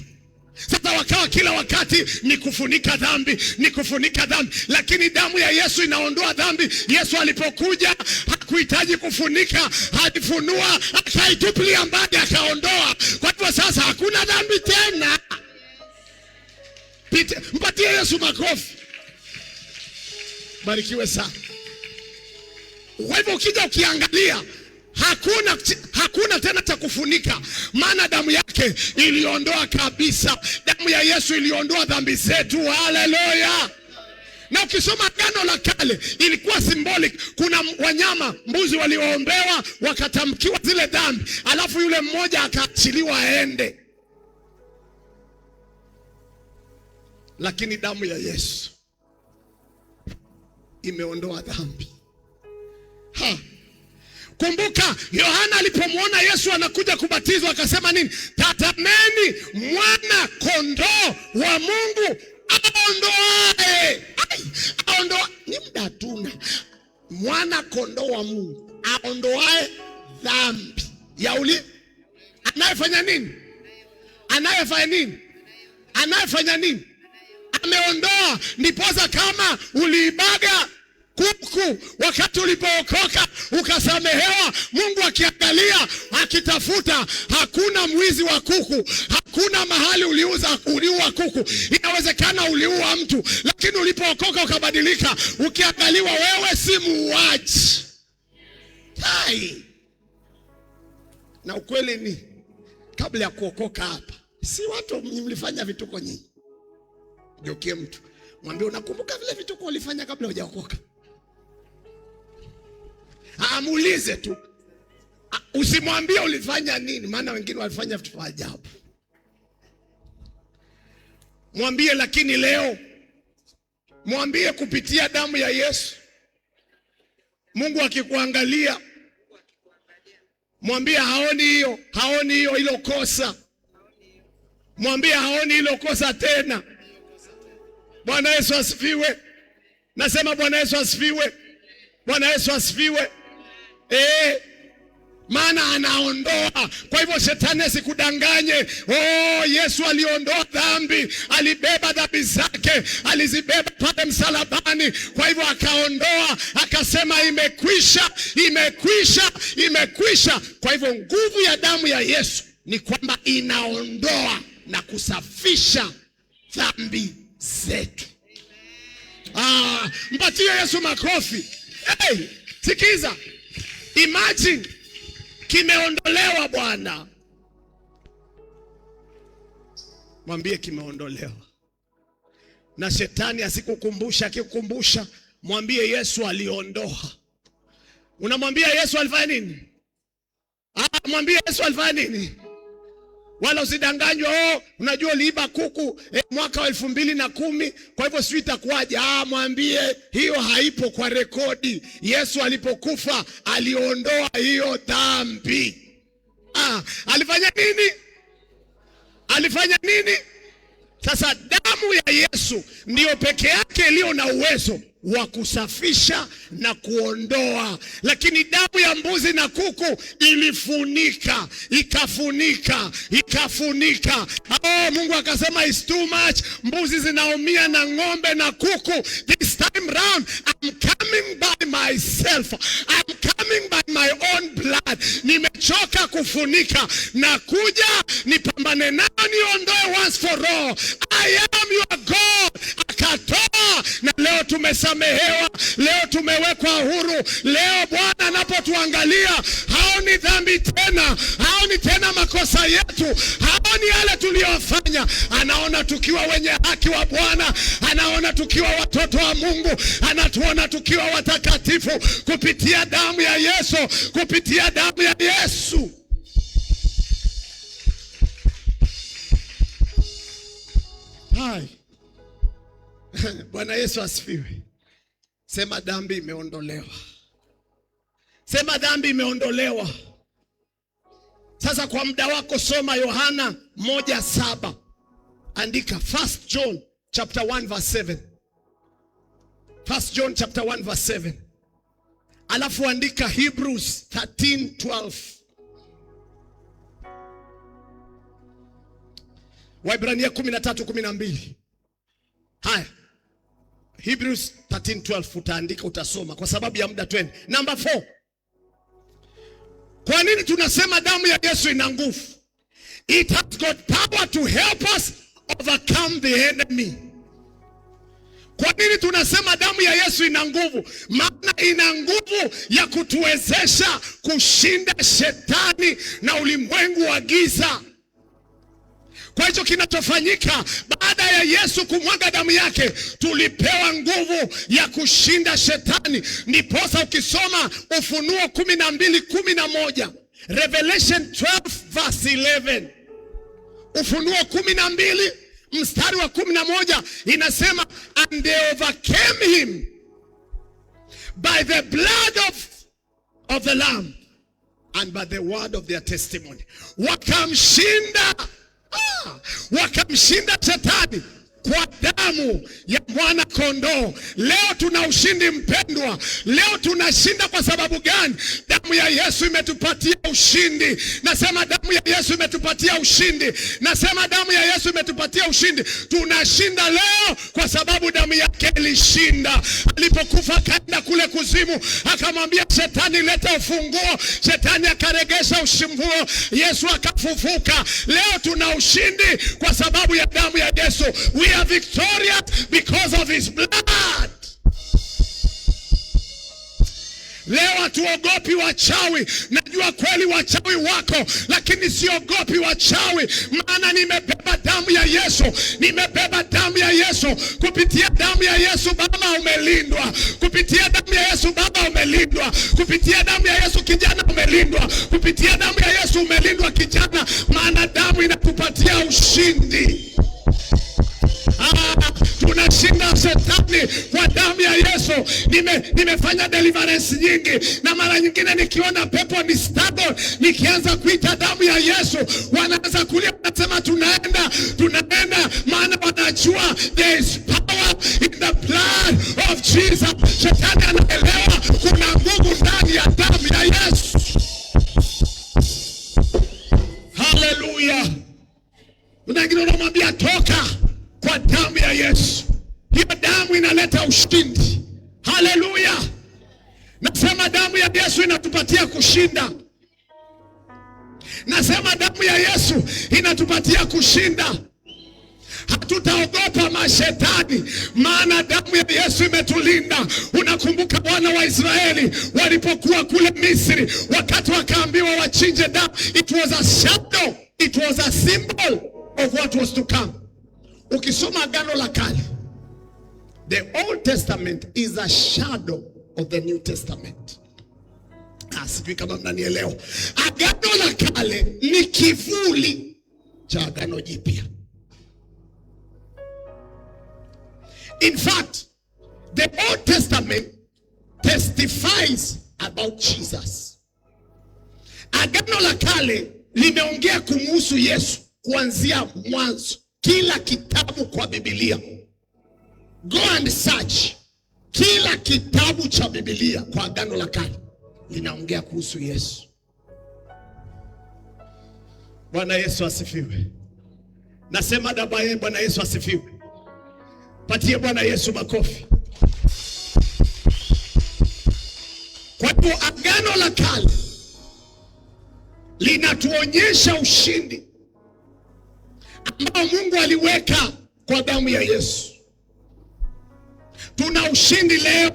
Speaker 1: Sasa wakawa kila wakati ni kufunika dhambi, ni kufunika dhambi. Lakini damu ya Yesu inaondoa dhambi. Yesu alipokuja hakuhitaji kufunika, alifunua, akaitupilia mbali, akaondoa. Kwa hivyo sasa hakuna dhambi tena. Mpatie Yesu makofi. Barikiwe sana. Kwa hivyo ukija ukiangalia, Hakuna tena cha kufunika, maana damu yake iliondoa kabisa. Damu ya Yesu iliondoa dhambi zetu. Haleluya! Na ukisoma Agano la Kale ilikuwa symbolic. Kuna wanyama, mbuzi walioombewa wakatamkiwa zile dhambi, alafu yule mmoja akaachiliwa aende. Lakini damu ya Yesu imeondoa dhambi. Kumbuka Yohana alipomwona Yesu anakuja kubatizwa akasema nini? Tazameni mwana kondoo wa Mungu aondoae. Aondoa ni muda tuna. Mwana kondoo wa Mungu aondoae dhambi ya anayefanya nini? Anayefanya nini? Anayefanya nini? Ameondoa. Ndiposa kama uliibaga kuku wakati ulipookoka ukasamehewa, Mungu akiangalia akitafuta, hakuna mwizi wa kuku, hakuna mahali uliua kuku. Inawezekana uliua mtu, lakini ulipookoka ukabadilika, ukiangaliwa wewe si muuaji. Na ukweli ni kabla ya kuokoka hapa, si watu mlifanya vituko nyinyi. Jokie mtu, mwambie unakumbuka vile vituko ulifanya kabla hujaokoka? Muulize tu. Usimwambie ulifanya nini, maana wengine walifanya vitu vya ajabu. Mwambie lakini leo, mwambie kupitia damu ya Yesu, Mungu akikuangalia, mwambie haoni hiyo hilo kosa. Mwambie haoni hilo kosa tena. Bwana Yesu asifiwe. Nasema Bwana Yesu asifiwe. Bwana Yesu asifiwe. Maana anaondoa. Kwa hivyo shetani asikudanganye. Yesu aliondoa dhambi, alibeba dhambi zake, alizibeba pale msalabani. Kwa hivyo akaondoa, akasema imekwisha, imekwisha, imekwisha. Kwa hivyo nguvu ya damu ya Yesu ni kwamba inaondoa na kusafisha dhambi zetu. Mpatie Yesu makofi. Sikiza. Imagine kimeondolewa Bwana. Mwambie kimeondolewa. Na shetani asikukumbusha, akikukumbusha mwambie Yesu aliondoa. Unamwambia Yesu alifanya nini? Mwambie Yesu alifanya nini? Wala usidanganywe, unajua uliiba kuku mwaka wa 2010, kwa hivyo sio itakuwaje. Mwambie hiyo haipo kwa rekodi. Yesu alipokufa aliondoa hiyo dhambi. Alifanya nini? Alifanya nini? Sasa damu ya Yesu ndiyo peke yake iliyo na uwezo wa kusafisha na kuondoa. Lakini damu ya mbuzi na kuku ilifunika, ikafunika. Mungu akasema it's too much. Mbuzi zinaumia na ng'ombe na kuku. This time round I'm coming by myself. I'm coming by my own blood. Nimechoka kufunika, na kuja nipambane nao, niondoe once for all. I am your God. Akatoa, na leo tumesamehewa, leo tumewekwa huru. Leo Bwana anapotuangalia haoni dhambi tena, haoni tena makosa yetu, haoni yale tuliyofanya. Anaona tukiwa wenye haki wa Bwana, anaona tukiwa watoto wa Mungu, anatuona tukiwa watakatifu kupitia damu ya Yesu, kupitia damu ya Yesu. Bwana Yesu asifiwe. Sema dhambi imeondolewa. Sema dhambi imeondolewa. Sasa kwa muda wako soma Yohana 1:7. Andika 1 John chapter 1 verse 7. 1 John chapter 1 verse 7. Alafu andika Hebrews 13:12. Waebrania 13:12. Haya. Hebrews 13:12 utaandika, utasoma kwa sababu ya muda. Twende number 4. Kwa nini tunasema damu ya Yesu ina nguvu? It has got power to help us overcome the enemy. Kwa nini tunasema damu ya Yesu ina nguvu? Maana ina nguvu ya kutuwezesha kushinda shetani na ulimwengu wa giza. Kwa hicho kinachofanyika baada ya Yesu kumwaga damu yake, tulipewa nguvu ya kushinda shetani. Ndiposa ukisoma Ufunuo 12:11, Revelation 12 verse 11, Ufunuo 12 mstari wa 11 inasema, and they overcame him by the blood of the Lamb and by the word of their testimony. Wakamshinda shetani kwa damu ya mwana kondoo. Leo tuna ushindi mpendwa. Leo tunashinda kwa sababu gani? Damu ya Yesu imetupatia ushindi. Nasema damu ya Yesu imetupatia ushindi. Nasema damu ya Yesu imetupatia ushindi. Tunashinda leo kwa sababu damu yake ilishinda. Alipokufa kaenda kule kuzimu, akamwambia shetani, leta ufunguo. Shetani akaregesha ufunguo, Yesu akafufuka. Leo tuna ushindi kwa sababu ya damu ya Yesu. We are victorious because of his blood. Leo hatuogopi wachawi. Najua kweli wachawi wako, lakini siogopi wachawi, maana nimebeba damu ya Yesu. Nimebeba damu ya Yesu. Kupitia damu ya Yesu baba umelindwa. Kupitia damu ya Yesu baba umelindwa. Kupitia damu ya Yesu kijana umelindwa. Kupitia damu ya Yesu umelindwa kijana, maana damu inatupatia ushindi. Tunashinda shetani kwa damu ya Yesu. Nimefanya deliverance nyingi, na mara nyingine nikiona pepo ni stable, nikianza kuita damu ya Yesu, wanaanza kulia, wanasema tunaenda, maana wanajua there is power in the blood of Jesus. Shetani anaelewa kuna nguvu ndani ya damu ya Yesu. Hallelujah. Wengine wanamwambia toka kwa damu ya Yesu. Hiyo damu inaleta ushindi. Haleluya. Nasema damu ya Yesu inatupatia kushinda. Nasema damu ya Yesu inatupatia kushinda. Hatutaogopa mashetani, maana damu ya Yesu imetulinda. Unakumbuka wana wa Israeli walipokuwa kule Misri, wakati wakaambiwa wachinje damu, it was a shadow, it was a symbol of what was to come. Ukisoma Agano la Kale, the Old Testament is a shadow of the New Testament. Sijui kama mnanielewa. Agano la Kale ni kivuli cha Agano Jipya. In fact, the Old Testament testifies about Jesus. Agano la Kale limeongea kumhusu Yesu kuanzia mwanzo. Kila kitabu kwa Biblia, go and search, kila kitabu cha Biblia kwa Agano la Kale linaongea kuhusu Yesu. Bwana Yesu asifiwe. Nasema dabaye, Bwana Yesu asifiwe. Patie Bwana Yesu makofi. Kwa hivyo Agano la Kale linatuonyesha ushindi ambao Mungu aliweka kwa damu ya Yesu. Tuna ushindi leo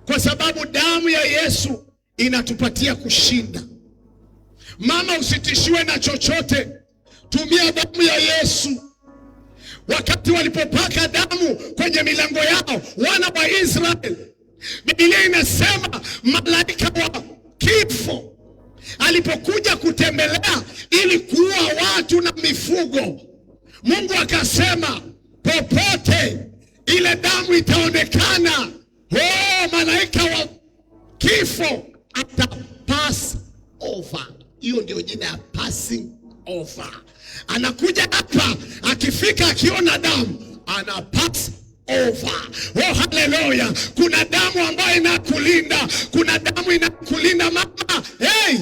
Speaker 1: kwa sababu damu ya Yesu inatupatia kushinda. Mama, usitishiwe na chochote. Tumia damu ya Yesu. Wakati walipopaka damu kwenye milango yao wana wa Israeli, Biblia inasema malaika wa kifo alipokuja kutembelea ili kuua watu na mifugo, Mungu akasema popote ile damu itaonekana, malaika wa kifo atapass over. Hiyo ndio jina ya passing over. Anakuja hapa, akifika akiona damu ana pass over. Oh, haleluya. Kuna damu ambayo inakulinda. Kuna damu inakulinda mama. Hey!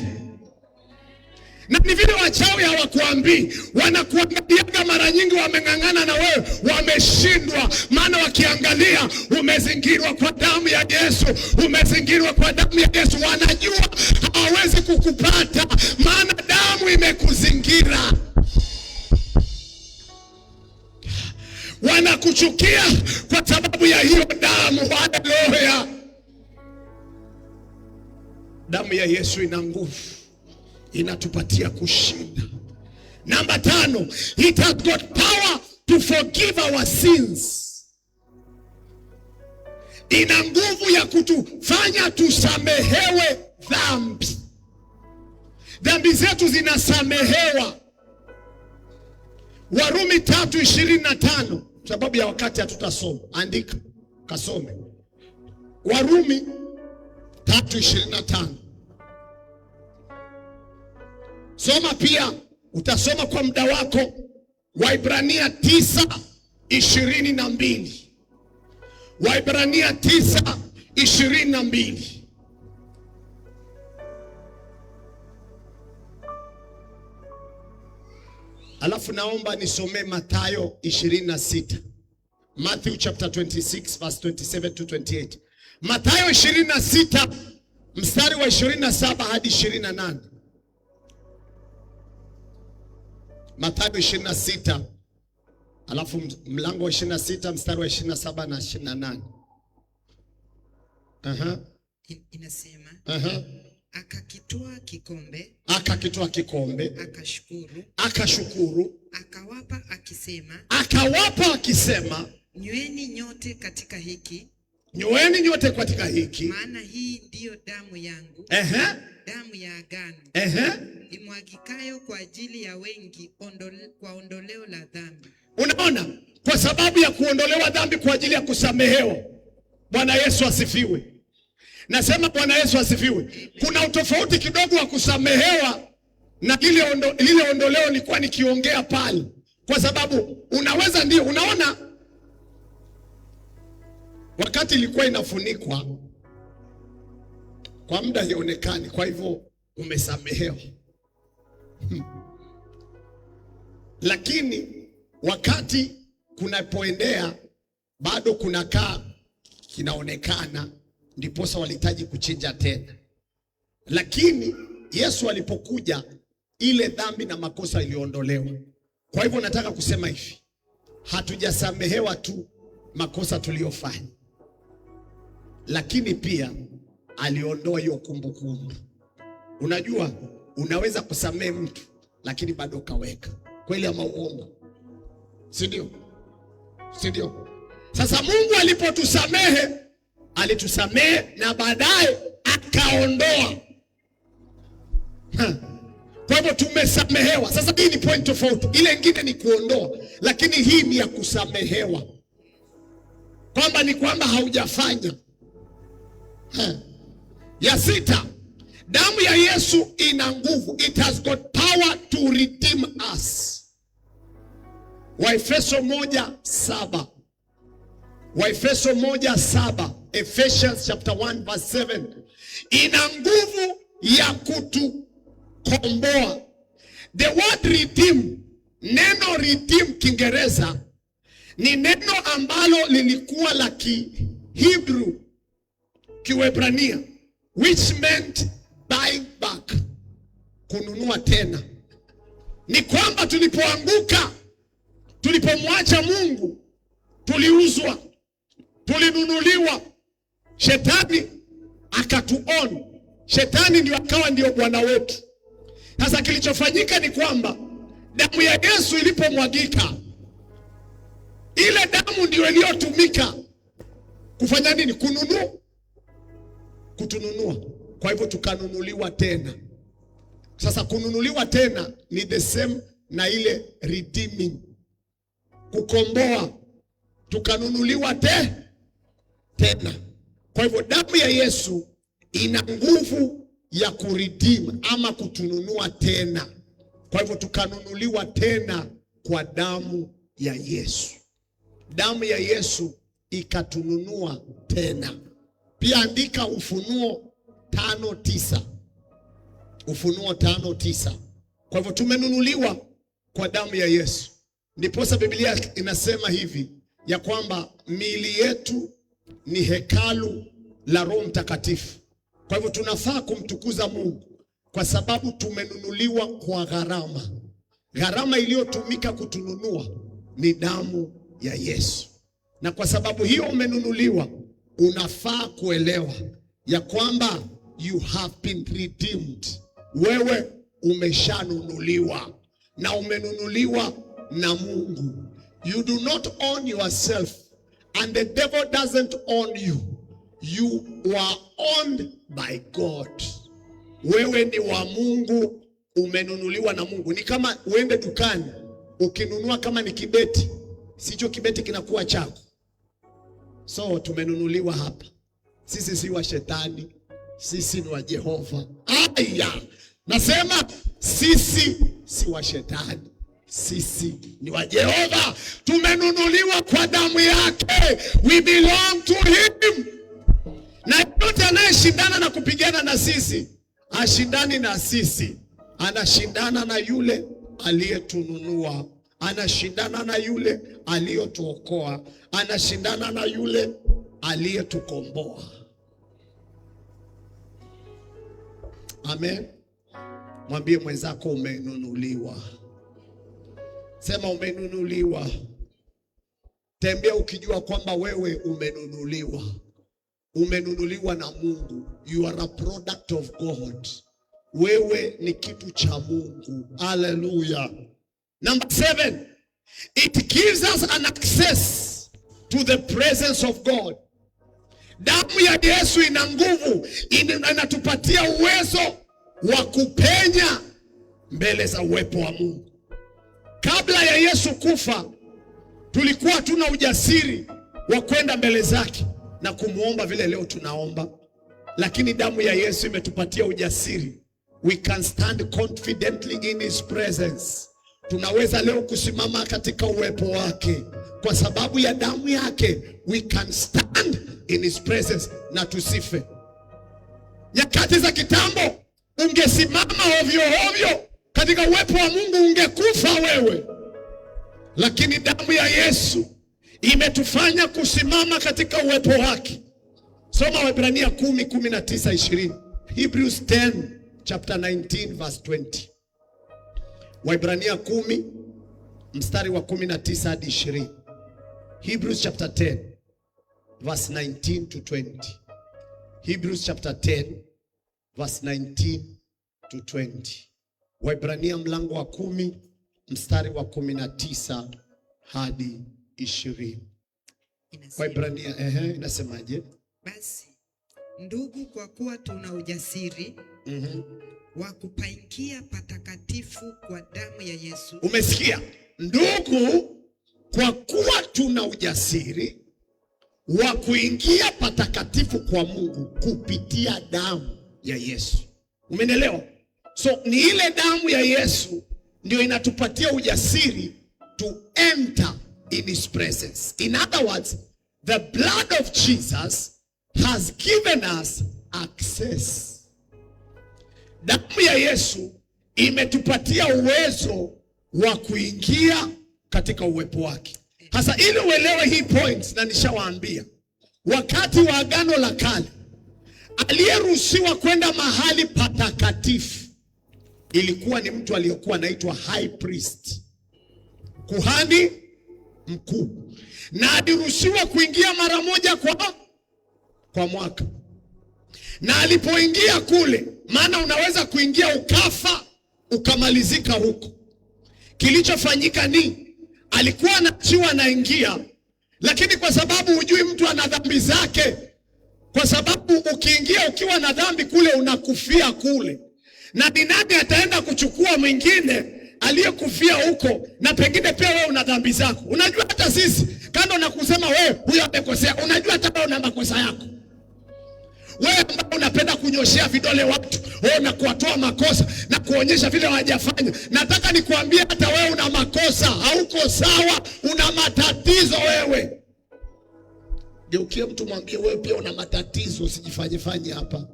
Speaker 1: Na ni vile wachawi hawakuambii, wanakuangaliaga mara nyingi, wameng'ang'ana na wewe, wameshindwa. Maana wakiangalia umezingirwa kwa damu ya Yesu, umezingirwa kwa damu ya Yesu, wanajua hawawezi kukupata, maana damu imekuzingira. wanakuchukia kwa sababu ya hiyo damu. Haleluya! Damu ya Yesu ina nguvu, inatupatia kushinda. Namba 5, it has got power to forgive our sins. Ina nguvu ya kutufanya tusamehewe dhambi. Dhambi zetu zinasamehewa. Warumi 3:25. Sababu ya wakati hatutasoma. Andika, kasome. Warumi 3:25. Soma pia, utasoma kwa muda wako. Waibrania 9:22. Waibrania 9:22. Alafu naomba nisomee Mathayo 26. Matthew chapter 26 verse 27 to 28. Mathayo 26 mstari wa 27 hadi 28. Mathayo 26 alafu mlango wa 26 mstari wa 27 na 28.
Speaker 2: Inasema
Speaker 1: akakitoa kikombe,
Speaker 2: akashukuru,
Speaker 1: akawapa akisema,
Speaker 2: nyweni nyote katika hiki, maana hii ndiyo damu yangu, damu ya agano, imwagikayo kwa ajili ya wengi kwa ondoleo la dhambi.
Speaker 1: Unaona, kwa sababu ya kuondolewa dhambi, kwa ajili ya kusamehewa. Bwana Yesu asifiwe. Nasema Bwana Yesu asifiwe. Kuna utofauti kidogo wa kusamehewa na lile ondoleo nilikuwa nikiongea pale. Kwa sababu unaweza, ndio unaona, wakati ilikuwa inafunikwa kwa muda haionekani, kwa hivyo umesamehewa. Lakini wakati kunapoendea bado kunakaa kinaonekana, ndiposa walihitaji kuchinja tena. Lakini Yesu alipokuja, ile dhambi na makosa iliondolewa. Kwa hivyo nataka kusema hivi, hatujasamehewa tu makosa tuliyofanya, lakini pia aliondoa hiyo kumbukumbu. Unajua, unaweza kusamehe mtu lakini bado kaweka. Kweli ama uongo? Si ndio? Sasa Mungu alipotusamehe, alitusamehe na baadaye akaondoa. Kwa hivyo tumesamehewa. Sasa hii ni point tofauti. Ile nyingine ni kuondoa, lakini hii ni ya kusamehewa. Kwamba ni kwamba haujafanya. Ya 6, damu ya Yesu ina nguvu. It has got power to redeem us. Waefeso 1:7. Waefeso 1:7. Ephesians chapter 1 verse 7. Ina nguvu ya kutukomboa. The word redeem, neno redeem Kiingereza ni neno ambalo lilikuwa la Kihebrew, Kiebrania, which meant buying back, kununua tena. Ni kwamba tulipoanguka, tulipomwacha Mungu, tuliuzwa, tulinunuliwa. Shetani akatuon. Shetani ndio akawa ndio bwana wetu. Sasa kilichofanyika ni kwamba damu ya Yesu ilipomwagika, ile damu ndio iliyotumika kufanya nini? Kutununua. Kwa hivyo tukanunuliwa tena. Sasa kununuliwa tena ni the same na ile redeeming, kukomboa. Tukanunuliwa tena. Kwa hivyo damu ya Yesu ina nguvu ya kuredeem ama kutununua tena. Kwa hivyo tukanunuliwa tena kwa damu ya Yesu. Damu ya Yesu ikatununua tena. Pia andika Ufunuo 5:9. Ufunuo 5:9. Kwa hivyo tumenunuliwa kwa damu ya Yesu. Ndiposa Biblia inasema hivi ya kwamba miili yetu ni hekalu la Roho Mtakatifu. Kwa hivyo tunafaa kumtukuza Mungu kwa sababu tumenunuliwa kwa gharama. Gharama iliyotumika kutununua ni damu ya Yesu. Na kwa sababu hiyo umenunuliwa, unafaa kuelewa ya kwamba you have been redeemed. Wewe umeshanunuliwa na umenunuliwa na Mungu. You do not own yourself and the devil doesn't own you. You are owned by God. Wewe ni wa Mungu, umenunuliwa na Mungu. Ni kama uende dukani, ukinunua kama ni kibeti, sicho kibeti kinakuwa chako. So tumenunuliwa hapa. Sisi si wa shetani, sisi ni wa Jehova. Aya, nasema sisi si wa shetani, sisi ni wa Jehova. Tumenunuliwa kwa damu yake. We belong to him. Na yote anayeshindana na kupigana na sisi, ashindani na sisi, anashindana na yule aliyetununua, anashindana na yule aliyetuokoa, anashindana na yule aliyetukomboa. Amen. Mwambie mwenzako umenunuliwa. Sema umenunuliwa. Tembea ukijua kwamba wewe umenunuliwa. Umenunuliwa na Mungu. You are a product of God. Wewe ni kitu cha Mungu. Hallelujah. Number 7, it gives us an access to the presence of God. Damu ya Yesu ina nguvu, inatupatia uwezo wa kupenya mbele za uwepo wa Mungu. Kabla ya Yesu kufa, tulikuwa hatuna ujasiri wa kwenda mbele zake na kumuomba vile leo tunaomba. Lakini damu ya Yesu imetupatia ujasiri. We can stand confidently in his presence. Tunaweza leo kusimama katika uwepo wake. Kwa sababu ya damu yake, we can stand in his presence na tusife. Nyakati za kitambo, ungesimama ovyo ovyo katika uwepo wa Mungu, ungekufa wewe. Lakini damu ya Yesu imetufanya kusimama katika uwepo wake. Soma Waebrania 10:19-20. Hebrews 10 chapter 19 verse 20. Waebrania 10 mstari wa 19 hadi 20. Hebrews chapter 10 verse 19 to 20. Hebrews chapter 10 verse 19 to 20. Waebrania mlango wa 10 mstari wa 19 hadi 20. Waebrania inasemaje?
Speaker 2: Basi ndugu, kwa kuwa tuna ujasiri wa kupaingia patakatifu kwa damu ya Yesu.
Speaker 1: Umesikia? Ndugu, kwa kuwa tuna ujasiri wa kuingia patakatifu kwa Mungu kupitia damu ya Yesu. Umenielewa? So ni ile damu ya Yesu ndio inatupatia ujasiri to enter in his presence. In other words, the blood of Jesus has given us access. Damu ya Yesu imetupatia uwezo wa kuingia katika uwepo wake. Hasa ili uelewe hii point, na nishawaambia, wakati wa Agano la Kale, aliyeruhusiwa kwenda mahali patakatifu ilikuwa ni mtu aliyekuwa anaitwa high priest, kuhani mkuu, na aliruhusiwa kuingia mara moja kwa mwaka. Na alipoingia kule, maana unaweza kuingia ukafa ukamalizika huko, kilichofanyika ni alikuwa anachiwa anaingia, lakini kwa sababu hujui mtu ana dhambi zake, kwa sababu ukiingia ukiwa na dhambi kule unakufia kule, na ni nani ataenda kuchukua mwingine aliyekufia huko, na pengine pia wewe una dhambi zako. Unajua hata sisi kando na kusema wewe huyo amekosea, unajua hata wewe una makosa yako. Wewe ambao unapenda kunyoshea vidole watu, wewe na kuwatoa makosa na kuonyesha vile hawajafanya, nataka nikuambie hata wewe una makosa, hauko sawa, una matatizo wewe. Geukie mtu mwambie wewe pia una matatizo, usijifanye hapa.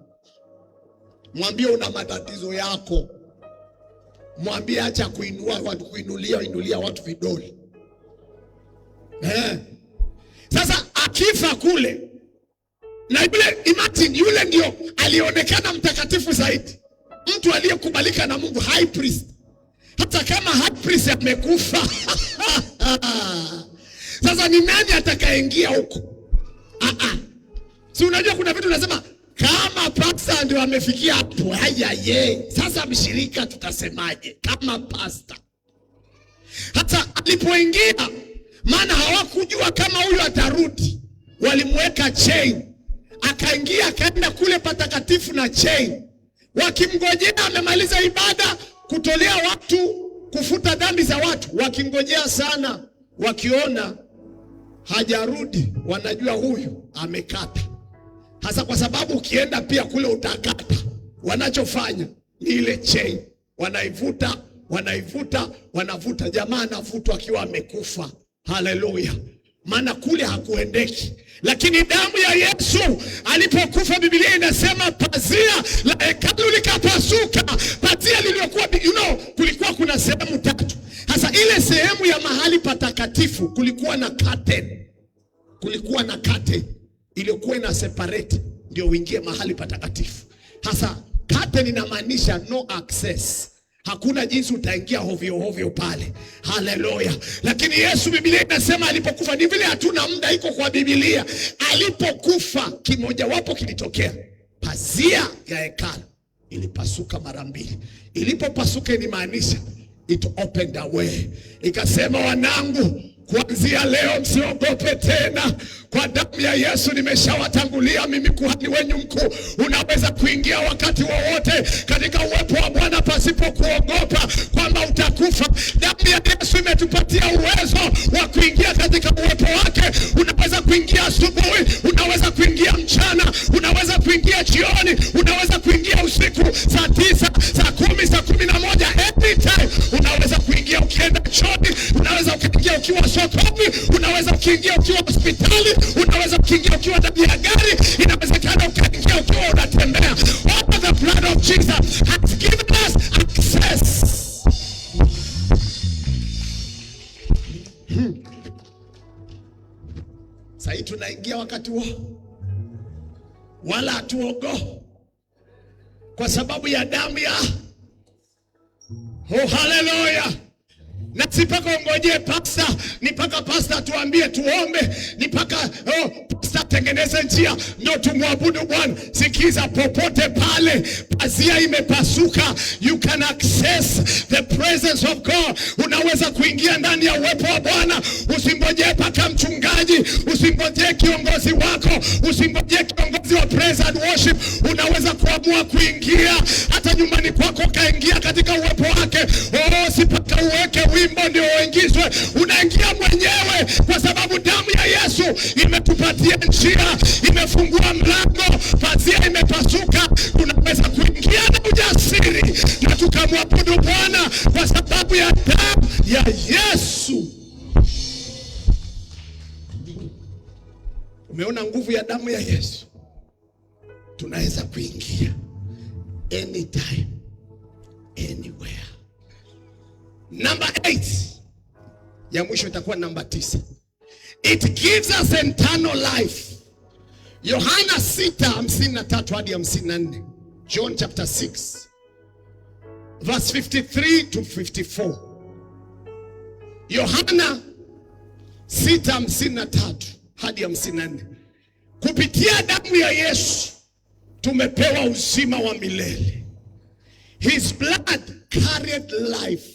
Speaker 1: Mwambie una matatizo yako. Mwambie acha kuinua watu, inulia watu vidole. Sasa akifa kule, na yule, imagine yule ndio alionekana mtakatifu zaidi, mtu aliyekubalika na Mungu, high priest. Hata kama high priest amekufa Sasa ni nani atakayeingia huko? Si unajua kuna vitu unasema kama pastor ndio amefikia hapo, haya sasa mshirika tutasemaje kama pastor? Hata alipoingia, maana hawakujua kama huyu atarudi, walimweka chain, akaingia akaenda kule patakatifu na chain, wakimngojea amemaliza ibada, kutolea watu, kufuta dhambi za watu, wakingojea sana, wakiona hajarudi, wanajua huyu amekata. Hasa kwa sababu ukienda pia kule utakata. Wanachofanya ni ile chain, wanaivuta, wanavuta, jamaa anavutwa akiwa amekufa. Haleluya. Maana kule hakuendeki. Lakini damu ya Yesu alipokufa, Biblia inasema pazia la hekalu likapasuka. Pazia liliokuwa, kulikuwa kuna sehemu tatu. Hasa ile sehemu ya mahali patakatifu kulikuwa na curtain. Kulikuwa na curtain iliyokuwa ina separate ndio uingie mahali patakatifu. Hasa curtain inamaanisha no access. Hakuna jinsi utaingia hovyo pale. Haleluya. Lakini Yesu, Biblia inasema alipokufa, ni vile hatuna muda, iko kwa Biblia. Alipokufa, kimoja wapo kilitokea. Pazia ya hekalu ilipasuka mara mbili. Ilipopasuka inamaanisha it opened a way. Ikasema, wanangu, kuanzia leo msiogope tena. Kwa damu ya Yesu nimeshawatangulia mimi kuhani wenyu mkuu. Unaweza kuingia wakati wowote katika uwepo wa Bwana pasipo kuogopa kwamba utakufa. Damu ya Yesu imetupatia uwezo wa kuingia katika uwepo wake. Unaweza kuingia asubuhi, unaweza kuingia mchana, unaweza kuingia jioni, unaweza kuingia usiku, saa 9, saa 10, saa 11, anytime. Unaweza kuingia ukienda chooni, unaweza kuingia ukiwa sokoni, unaweza kuingia ukiwa hospitali, unaweza kuingia ukiwa ndani ya gari, inawezekana ukaingia ukiwa unatembea. All the blood of Jesus has given us access. Sasa tunaingia wakati huo, wala hatuogopi kwa sababu ya damu ya haleluya. Na si paka ungojee pastor, ni paka pastor tuambie tuombe, ni paka pastor tengeneze njia ndio tumwabudu Bwana. Sikiza, popote pale pazia imepasuka, you can access the presence of God. Unaweza kuingia ndani ya uwepo wa Bwana. Usingojee paka mchungaji, usingojee kiongozi wako, usingojee kiongozi wa praise and worship. Unaweza kuamua kuingia hata nyumbani kwako, kaingia katika uwepo wake. Si paka uweke wimbo ndio uingizwe, unaingia mwenyewe, kwa sababu damu ya Yesu imetupatia njia, imefungua mlango, pazia imepasuka. Tunaweza kuingia na ujasiri na tukamwabudu Bwana kwa sababu ya damu ya Yesu. Umeona nguvu ya damu ya Yesu? Tunaweza kuingia anytime, anywhere. Number 8. Ya mwisho itakuwa number 9. It gives us eternal life. Yohana 6:53 hadi 54. John chapter 6 verse 53 to 54. Yohana 6:53 hadi 54. Kupitia damu ya Yesu tumepewa uzima wa milele. His blood carried life.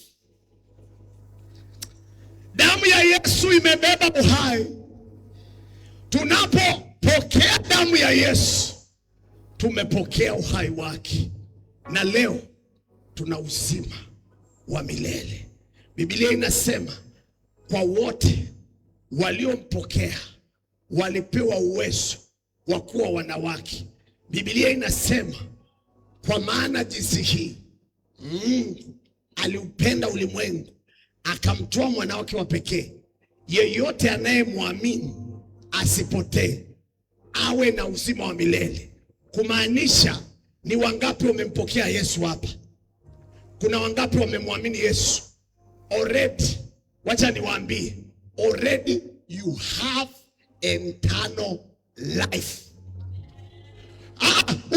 Speaker 1: Damu ya Yesu imebeba uhai. Tunapopokea damu ya Yesu, tumepokea uhai wake, na leo tuna uzima wa milele. Biblia inasema kwa wote waliompokea walipewa uwezo wa kuwa wanawake. Biblia inasema kwa maana jinsi hii Mungu aliupenda ulimwengu akamtoa mwana wake wa pekee, yeyote anayemwamini asipotee, awe na uzima wa milele. Kumaanisha, ni wangapi wamempokea Yesu hapa? Kuna wangapi wamemwamini Yesu already? Wacha niwaambie, already you have eternal life.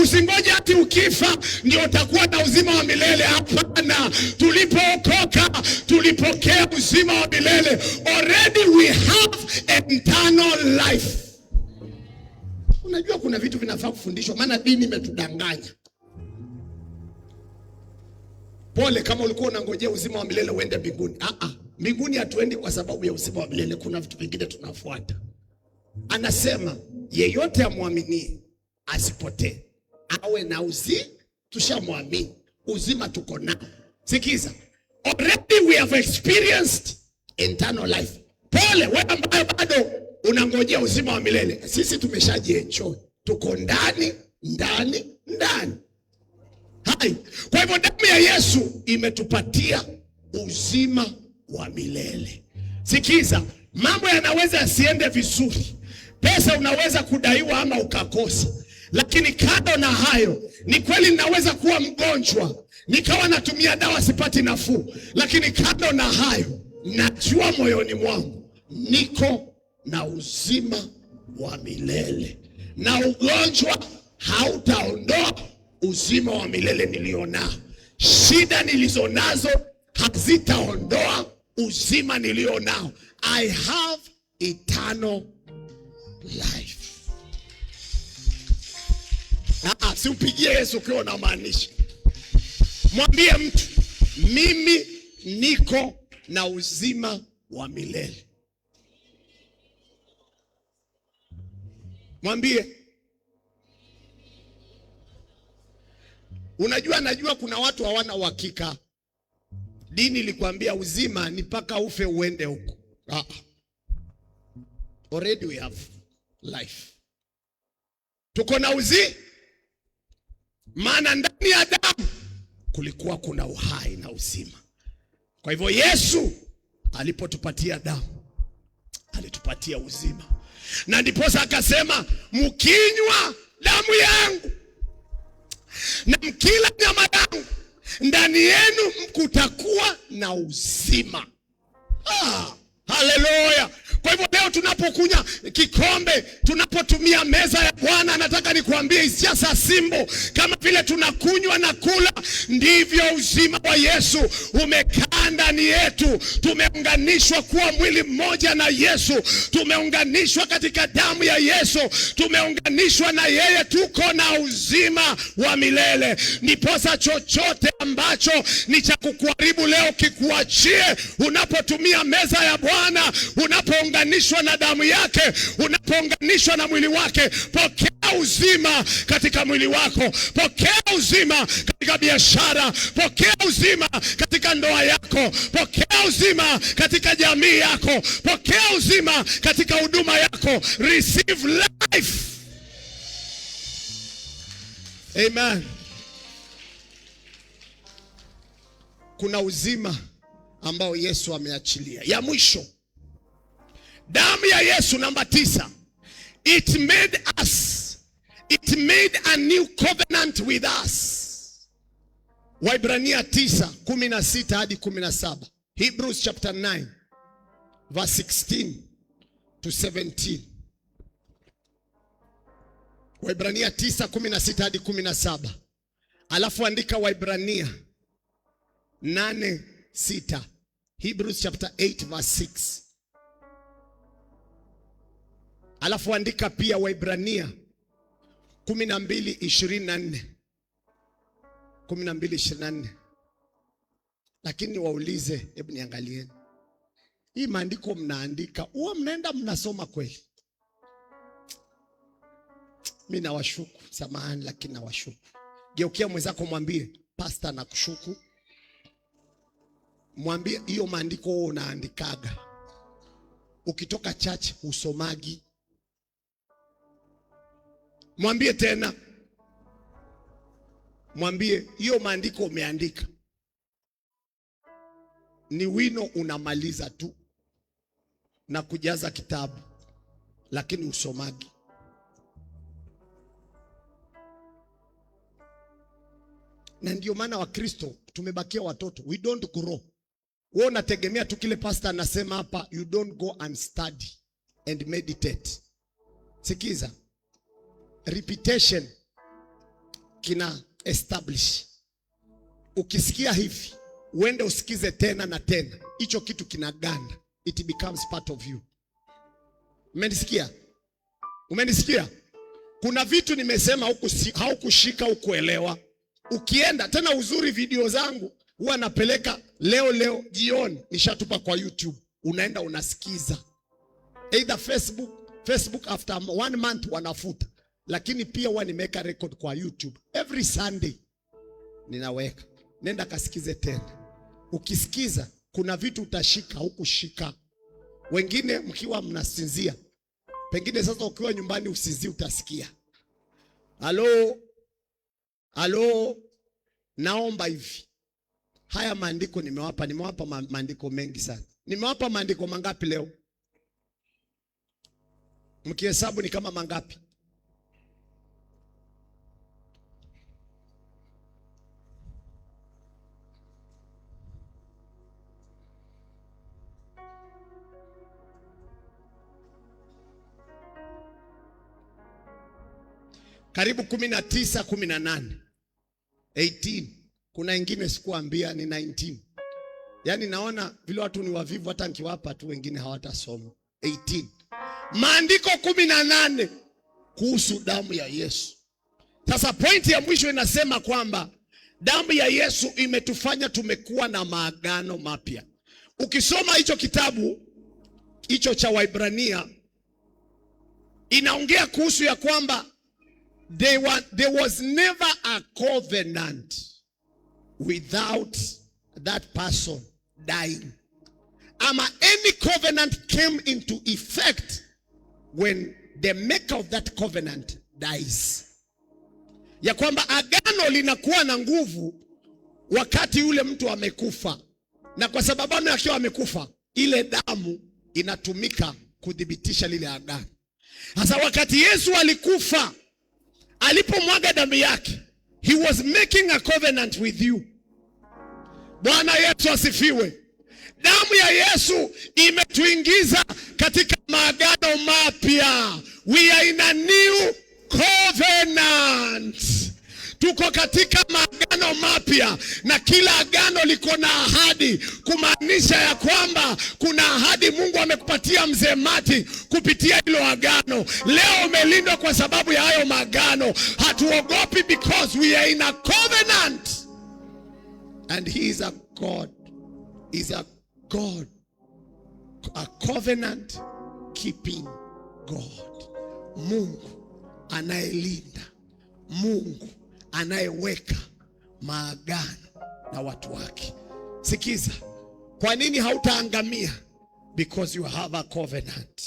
Speaker 1: Usingoje hati ukifa ndio utakuwa na uzima wa milele. Hapana, tulipookoka tulipokea uzima wa milele. Already we have have eternal life. Unajua kuna vitu vinafaa kufundishwa, maana dini imetudanganya. Pole kama ulikuwa unangojea uzima wa milele uende mbinguni. Mbinguni hatuendi kwa sababu ya uzima wa milele, kuna vitu vingine tunafuata. Anasema yeyote amwaminie asipotee, awe na uzima. Tushamwamini, uzima tuko nao. Sikiza, already we have experienced eternal life. Pole wewe ambaye bado unangojea uzima wa milele. Sisi tumeshajienjoy, tuko ndani. Hai. Kwa hivyo damu ya Yesu imetupatia uzima wa milele. Sikiza, mambo yanaweza yasiende vizuri. Pesa unaweza kudaiwa ama ukakosa. Lakini kando na hayo, ni kweli ninaweza kuwa mgonjwa, nikawa natumia dawa sipati nafuu. Lakini kando na hayo, najua moyoni mwangu niko na uzima wa milele. Na ugonjwa hautaondoa uzima wa milele nilionao. Shida nilizonazo hazitaondoa uzima nilionao. I have eternal life. Si upigie Yesu ukiwa unamaanisha. Mwambie mtu, mimi niko na uzima wa milele. Mwambie. Najua kuna watu hawana uhakika. Dini ilikwambia uzima ni paka ufe uende huko. Already we have life. Tuko na uzima. Maana ndani ya damu kulikuwa kuna uhai na uzima. Kwa hivyo Yesu alipotupatia damu, alitupatia uzima. Na ndiposa akasema, mkinywa damu yangu na mkila nyama yangu, ndani yenu kutakuwa na uzima. Haleluya. Kwa hivyo leo tunapokunywa kikombe, tunapotumia meza ya Bwana, nataka nikuambie hisia za simbo, kama vile tunakunywa na kula, ndivyo uzima wa Yesu umekaa ndani yetu. Tumeunganishwa kuwa mwili mmoja na Yesu. Tumeunganishwa katika damu ya Yesu. Tumeunganishwa na yeye, tuko na uzima wa milele. Niposa chochote ambacho ni cha kukuharibu leo kikuachie. Unapotumia meza ya Bwana, unapounganishwa na damu yake, unapounganishwa na mwili wake, pokea uzima katika mwili wako. Pokea uzima katika biashara. Pokea uzima katika ndoa yako. Pokea uzima katika jamii yako. Pokea uzima katika huduma yako. Receive life. Amen. Kuna uzima ambao Yesu ameachilia. Ya mwisho, damu ya Yesu, namba 9. It made a new covenant with us. Waibrania 9:16 hadi 17. Hebrews chapter 9 verse 16 to 17. Waibrania 9:16 hadi 17. Alafu andika Waibrania 8:6. Hebrews chapter 8 verse 6. Alafu andika pia Waibrania 12:24. 12:24. Lakini waulize, hebu niangalieni. Hii maandiko mnaandika, huwa mnaenda mnasoma kweli? Mimi nawashuku, samahani lakini nawashuku. Geukia mwenzako mwambie, pastor nakushuku. Mwambie hiyo maandiko wewe unaandikaga. Ukitoka church usomagi. Mwambie tena. Mwambie hiyo maandiko umeandika. Ni wino unamaliza tu na kujaza kitabu, lakini usomagi. Na ndio maana Wakristo tumebakia watoto. We don't grow. Wewe unategemea tu kile pastor anasema hapa, you don't go and study and meditate. Sikiza. Repetition kina establish. Ukisikia hivi, uende usikize tena na tena. Hicho kitu kinaganda. It becomes part of you. Umenisikia? Umenisikia? Kuna vitu nimesema haukushika, ukuelewa. Ukienda tena, uzuri video zangu huwa napeleka leo jioni, nishatupa kwa YouTube. Unaenda unasikiza. Either Facebook after 1 month wanafuta. Lakini pia huwa nimeweka record kwa YouTube. Every Sunday ninaweka. Nenda kasikize tena. Ukisikiza kuna vitu utashika, hukushika. Wengine mkiwa mnasinzia, pengine sasa ukiwa nyumbani usinzi utasikia. Halo, naomba hivi. Haya maandiko nimewapa maandiko mengi sana. Nimewapa maandiko mangapi leo? Mkihesabu ni kama mangapi? Karibu 19, 18, 18. Kuna wengine sikuambia ni 19. Yaani naona vile watu ni wavivu, hata nikiwapa tu wengine hawatasoma. 18. Maandiko 18 kuhusu damu ya Yesu. Sasa pointi ya mwisho inasema kwamba damu ya Yesu imetufanya tumekuwa na maagano mapya. Ukisoma hicho kitabu hicho cha Waibrania, inaongea kuhusu ya kwamba there was never a covenant without that person dying. Any covenant came into effect when the maker of that covenant dies. Ya kwamba agano linakuwa na nguvu wakati yule mtu amekufa. Na kwa sababu akiwa amekufa, ile damu inatumika kudhibitisha lile agano. Sasa wakati Yesu alikufa, alipomwaga damu yake, he was making a covenant with you. Bwana Yesu asifiwe. Damu ya Yesu imetuingiza katika maagano mapya. We are in a new covenant. Tuko katika maagano mapya, na kila agano liko na ahadi, kumaanisha ya kwamba kuna ahadi Mungu amekupatia mzee Mati kupitia hilo agano. Leo umelindwa kwa sababu ya hayo maagano. Hatuogopi because we are in a covenant. And he is a God. Is a God. A covenant keeping God. Mungu anayelinda. Mungu anayeweka maagano na watu wake. Sikiza, kwa nini hautaangamia? Because you have a covenant.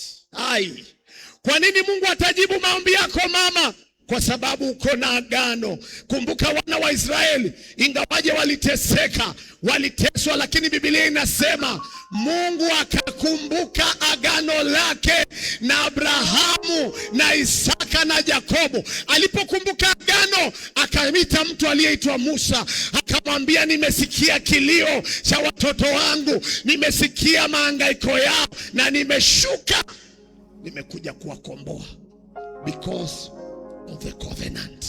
Speaker 1: Kwa nini Mungu atajibu maombi yako mama? Kwa sababu uko na agano. Kumbuka wana wa Israeli, ingawaje waliteseka, waliteswa, lakini Biblia inasema Mungu akakumbuka agano lake na Abrahamu na Isaka na Yakobo. Alipokumbuka agano, akamita mtu aliyeitwa Musa, akamwambia, nimesikia kilio cha watoto wangu, nimesikia mahangaiko yao, na nimeshuka, nimekuja kuwakomboa. Because of the covenant.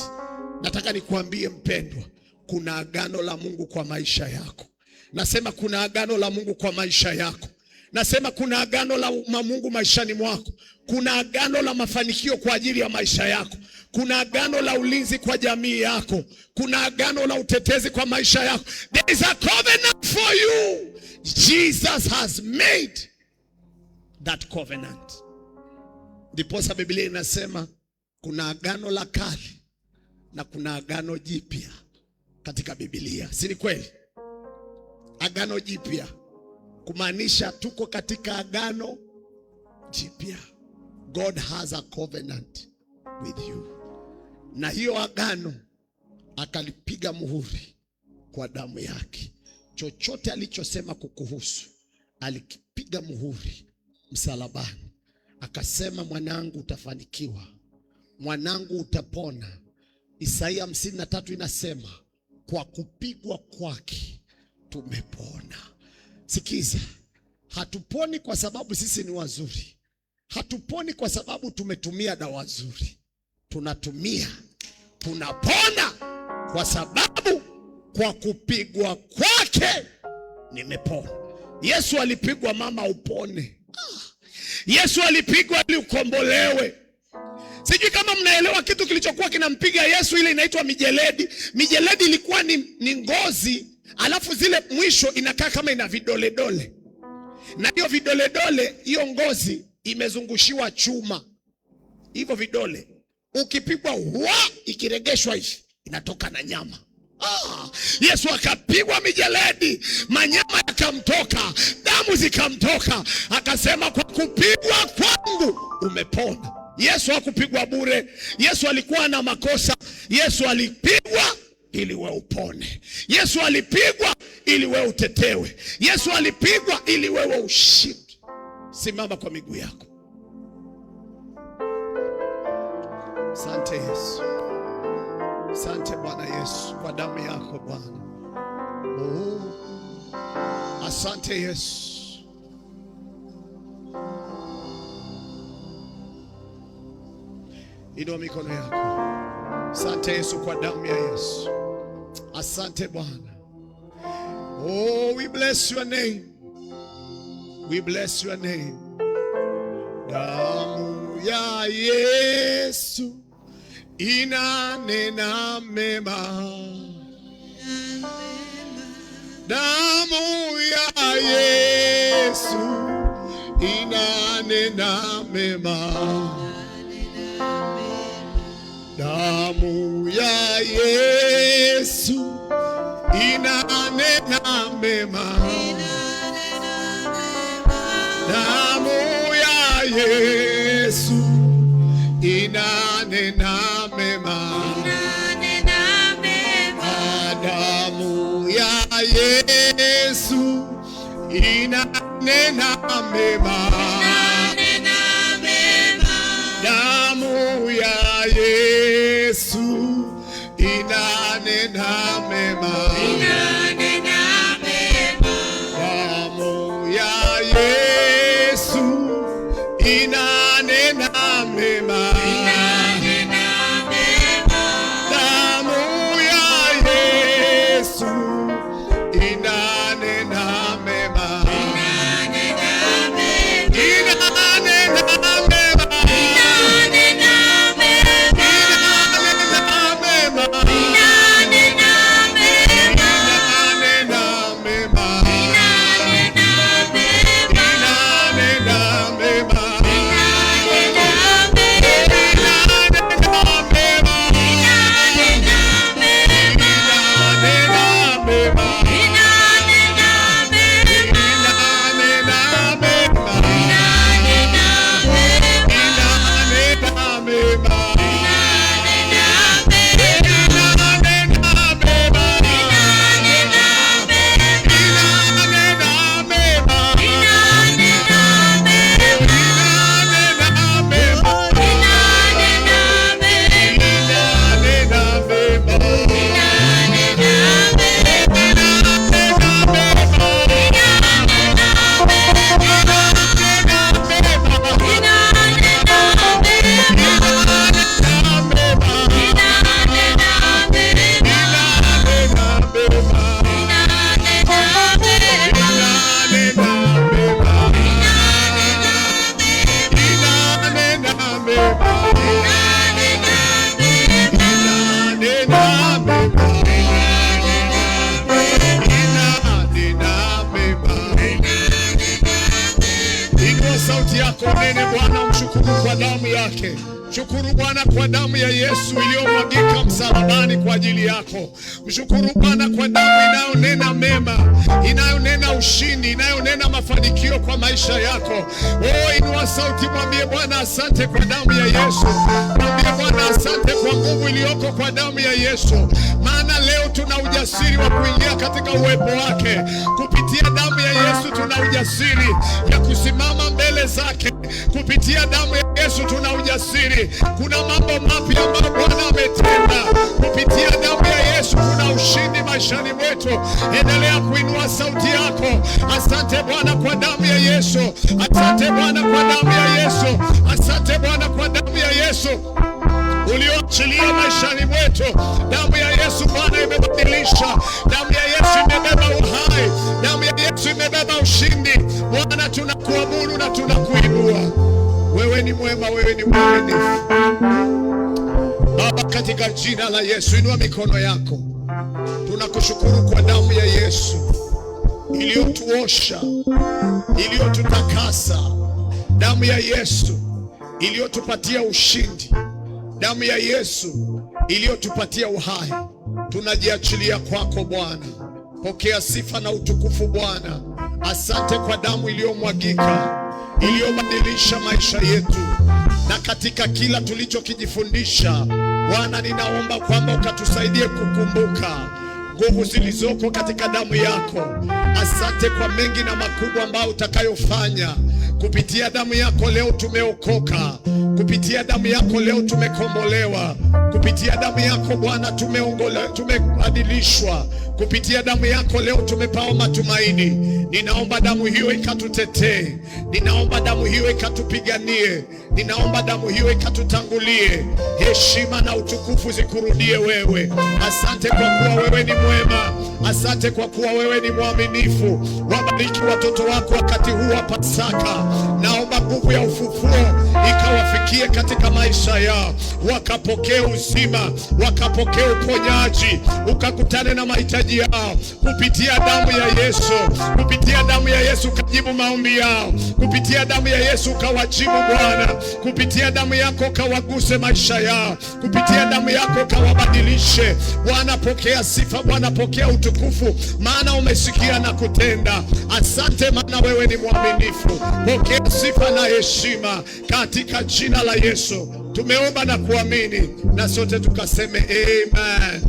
Speaker 1: Nataka nikuambie mpendwa, kuna agano la Mungu kwa maisha yako. Nasema kuna agano la Mungu kwa maisha yako. Nasema kuna agano la Mungu maishani mwako. Kuna agano la mafanikio kwa ajili ya maisha yako. Kuna agano la ulinzi kwa jamii yako. Kuna agano la utetezi kwa maisha yako. There is a covenant for you. Jesus has made that covenant. Ndiposa Biblia inasema kuna agano la kale na kuna agano jipya katika Biblia. Si ni kweli? Agano jipya kumaanisha tuko katika agano jipya. God has a covenant with you. Na hiyo agano akalipiga muhuri kwa damu yake. Chochote alichosema kukuhusu alikipiga muhuri msalabani. Akasema, mwanangu utafanikiwa, mwanangu utapona. Isaia 53 inasema kwa kupigwa kwake tumepona. Sikiza, hatuponi kwa sababu sisi ni wazuri. Hatuponi kwa sababu tumetumia dawa nzuri. Tunapona kwa sababu kwa kupigwa kwake nimepona. Yesu alipigwa mama upone. Yesu alipigwa ili ukombolewe. Sijui kama mnaelewa kitu kilichokuwa kinampiga Yesu, ile inaitwa mijeledi. Mijeledi ilikuwa ni ngozi, alafu zile mwisho inakaa kama ina vidole dole. Na hiyo vidole dole, hiyo ngozi imezungushiwa chuma. Hivyo vidole ukipigwa ikiregeshwa hivi inatoka na nyama. Yesu akapigwa mijeledi, manyama yakamtoka, damu zikamtoka, akasema kwa kupigwa kwangu umepona. Yesu hakupigwa bure. Yesu alikuwa na makosa. Yesu alipigwa ili we upone. Yesu alipigwa ili we utetewe. Yesu alipigwa ili wewe ushinde. Simama kwa miguu yako. Asante Yesu. Asante Bwana Yesu kwa damu yako Bwana. Asante Yesu. Inua mikono yako. Asante Yesu kwa damu ya Yesu. Asante Bwana. We bless your name. We bless your name. Damu ya Yesu inanena mema. Damu ya Yesu inanena mema. Damu ya Yesu inanena mema. Damu ya Yesu inanena mema. Damu ya Yesu inanena mema. Damu ya Yesu inanena mema. Damu ya Yesu inanena mema. Damu ya Yesu inanena mema. Kwa damu yake. Mshukuru Bwana kwa damu ya Yesu iliyomwagika msalabani kwa ajili yako. Mshukuru Bwana kwa damu inayonena mema, inayonena ushindi, inayonena mafanikio kwa maisha yako. Inua sauti, mwambie Bwana asante kwa damu ya Yesu. Mwambie Bwana asante kwa nguvu iliyoko kwa damu ya Yesu. Maana leo tuna ujasiri wa kuingia katika uwepo wake. Kupitia damu ya Yesu tuna ujasiri ya kusimama mbele zake. Kupitia damu ya Yesu tuna ujasiri. Kuna mambo mapya ambayo Bwana ametenda. Kupitia damu ya Yesu kuna ushindi maishani mwetu. Endelea kuinua sauti yako. Asante Bwana kwa damu ya Yesu. Asante Bwana kwa damu ya Yesu. Asante Bwana kwa damu ya Yesu ulioachilia maishani mwetu. Damu ya Yesu Bwana imebadilisha. Damu ya Yesu imebeba uhai. Damu ya Yesu imebeba ushindi. Bwana tunakuabudu na tunakuinua. Wewe ni mwema, wewe ni mwaminifu. Baba, katika jina la Yesu, inua mikono yako. Tunakushukuru kwa damu ya Yesu iliyotuosha, iliyotutakasa, damu ya Yesu iliyotupatia ushindi, damu ya Yesu iliyotupatia uhai. Tunajiachilia kwako Bwana. Pokea sifa na utukufu Bwana. Asante kwa damu iliyomwagika, iliyobadilisha maisha yetu, na katika kila tulichokijifundisha Bwana, ninaomba kwamba ukatusaidie kukumbuka nguvu zilizoko katika damu yako. Asante kwa mengi na makubwa ambayo utakayofanya. Kupitia damu yako leo tumeokoka, kupitia damu yako leo tumekombolewa, kupitia damu yako Bwana tumebadilishwa, kupitia damu yako leo tumepawa matumaini. Ninaomba damu hiyo ikatutetee, ninaomba damu hiyo ikatupiganie, ninaomba damu hiyo ikatutangulie. Heshima na utukufu zikurudie wewe. Asante kwa kuwa wewe ni mwema, asante kwa kuwa wewe ni mwaminifu. Wabariki watoto wako wakati huu wa Pasaka. Naomba nguvu ya ufufuo ikawafikie katika maisha yao, wakapokee uzima, wakapokee uponyaji, ukakutane na mahitaji yao kupitia damu ya Yesu. Kupitia damu ya Yesu kajibu maombi yao, kupitia damu ya Yesu kawajibu Bwana, kupitia damu yako kawaguse maisha yao, kupitia damu yako kawabadilishe Bwana. Pokea sifa Bwana, pokea utukufu, maana umesikia na kutenda. Asante maana wewe ni mwaminifu. Pokea sifa na heshima katika jina la Yesu. Tumeomba na kuamini, na sote tukaseme amen.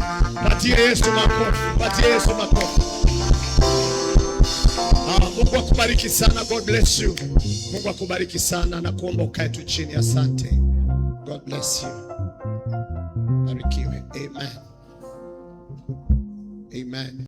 Speaker 1: Patie Yesu makofi, patie Yesu makofi. Mungu akubariki sana. God bless you. Mungu akubariki sana, na kuomba ukae tu chini. Asante. God bless you. Barikiwe. Amen. Amen.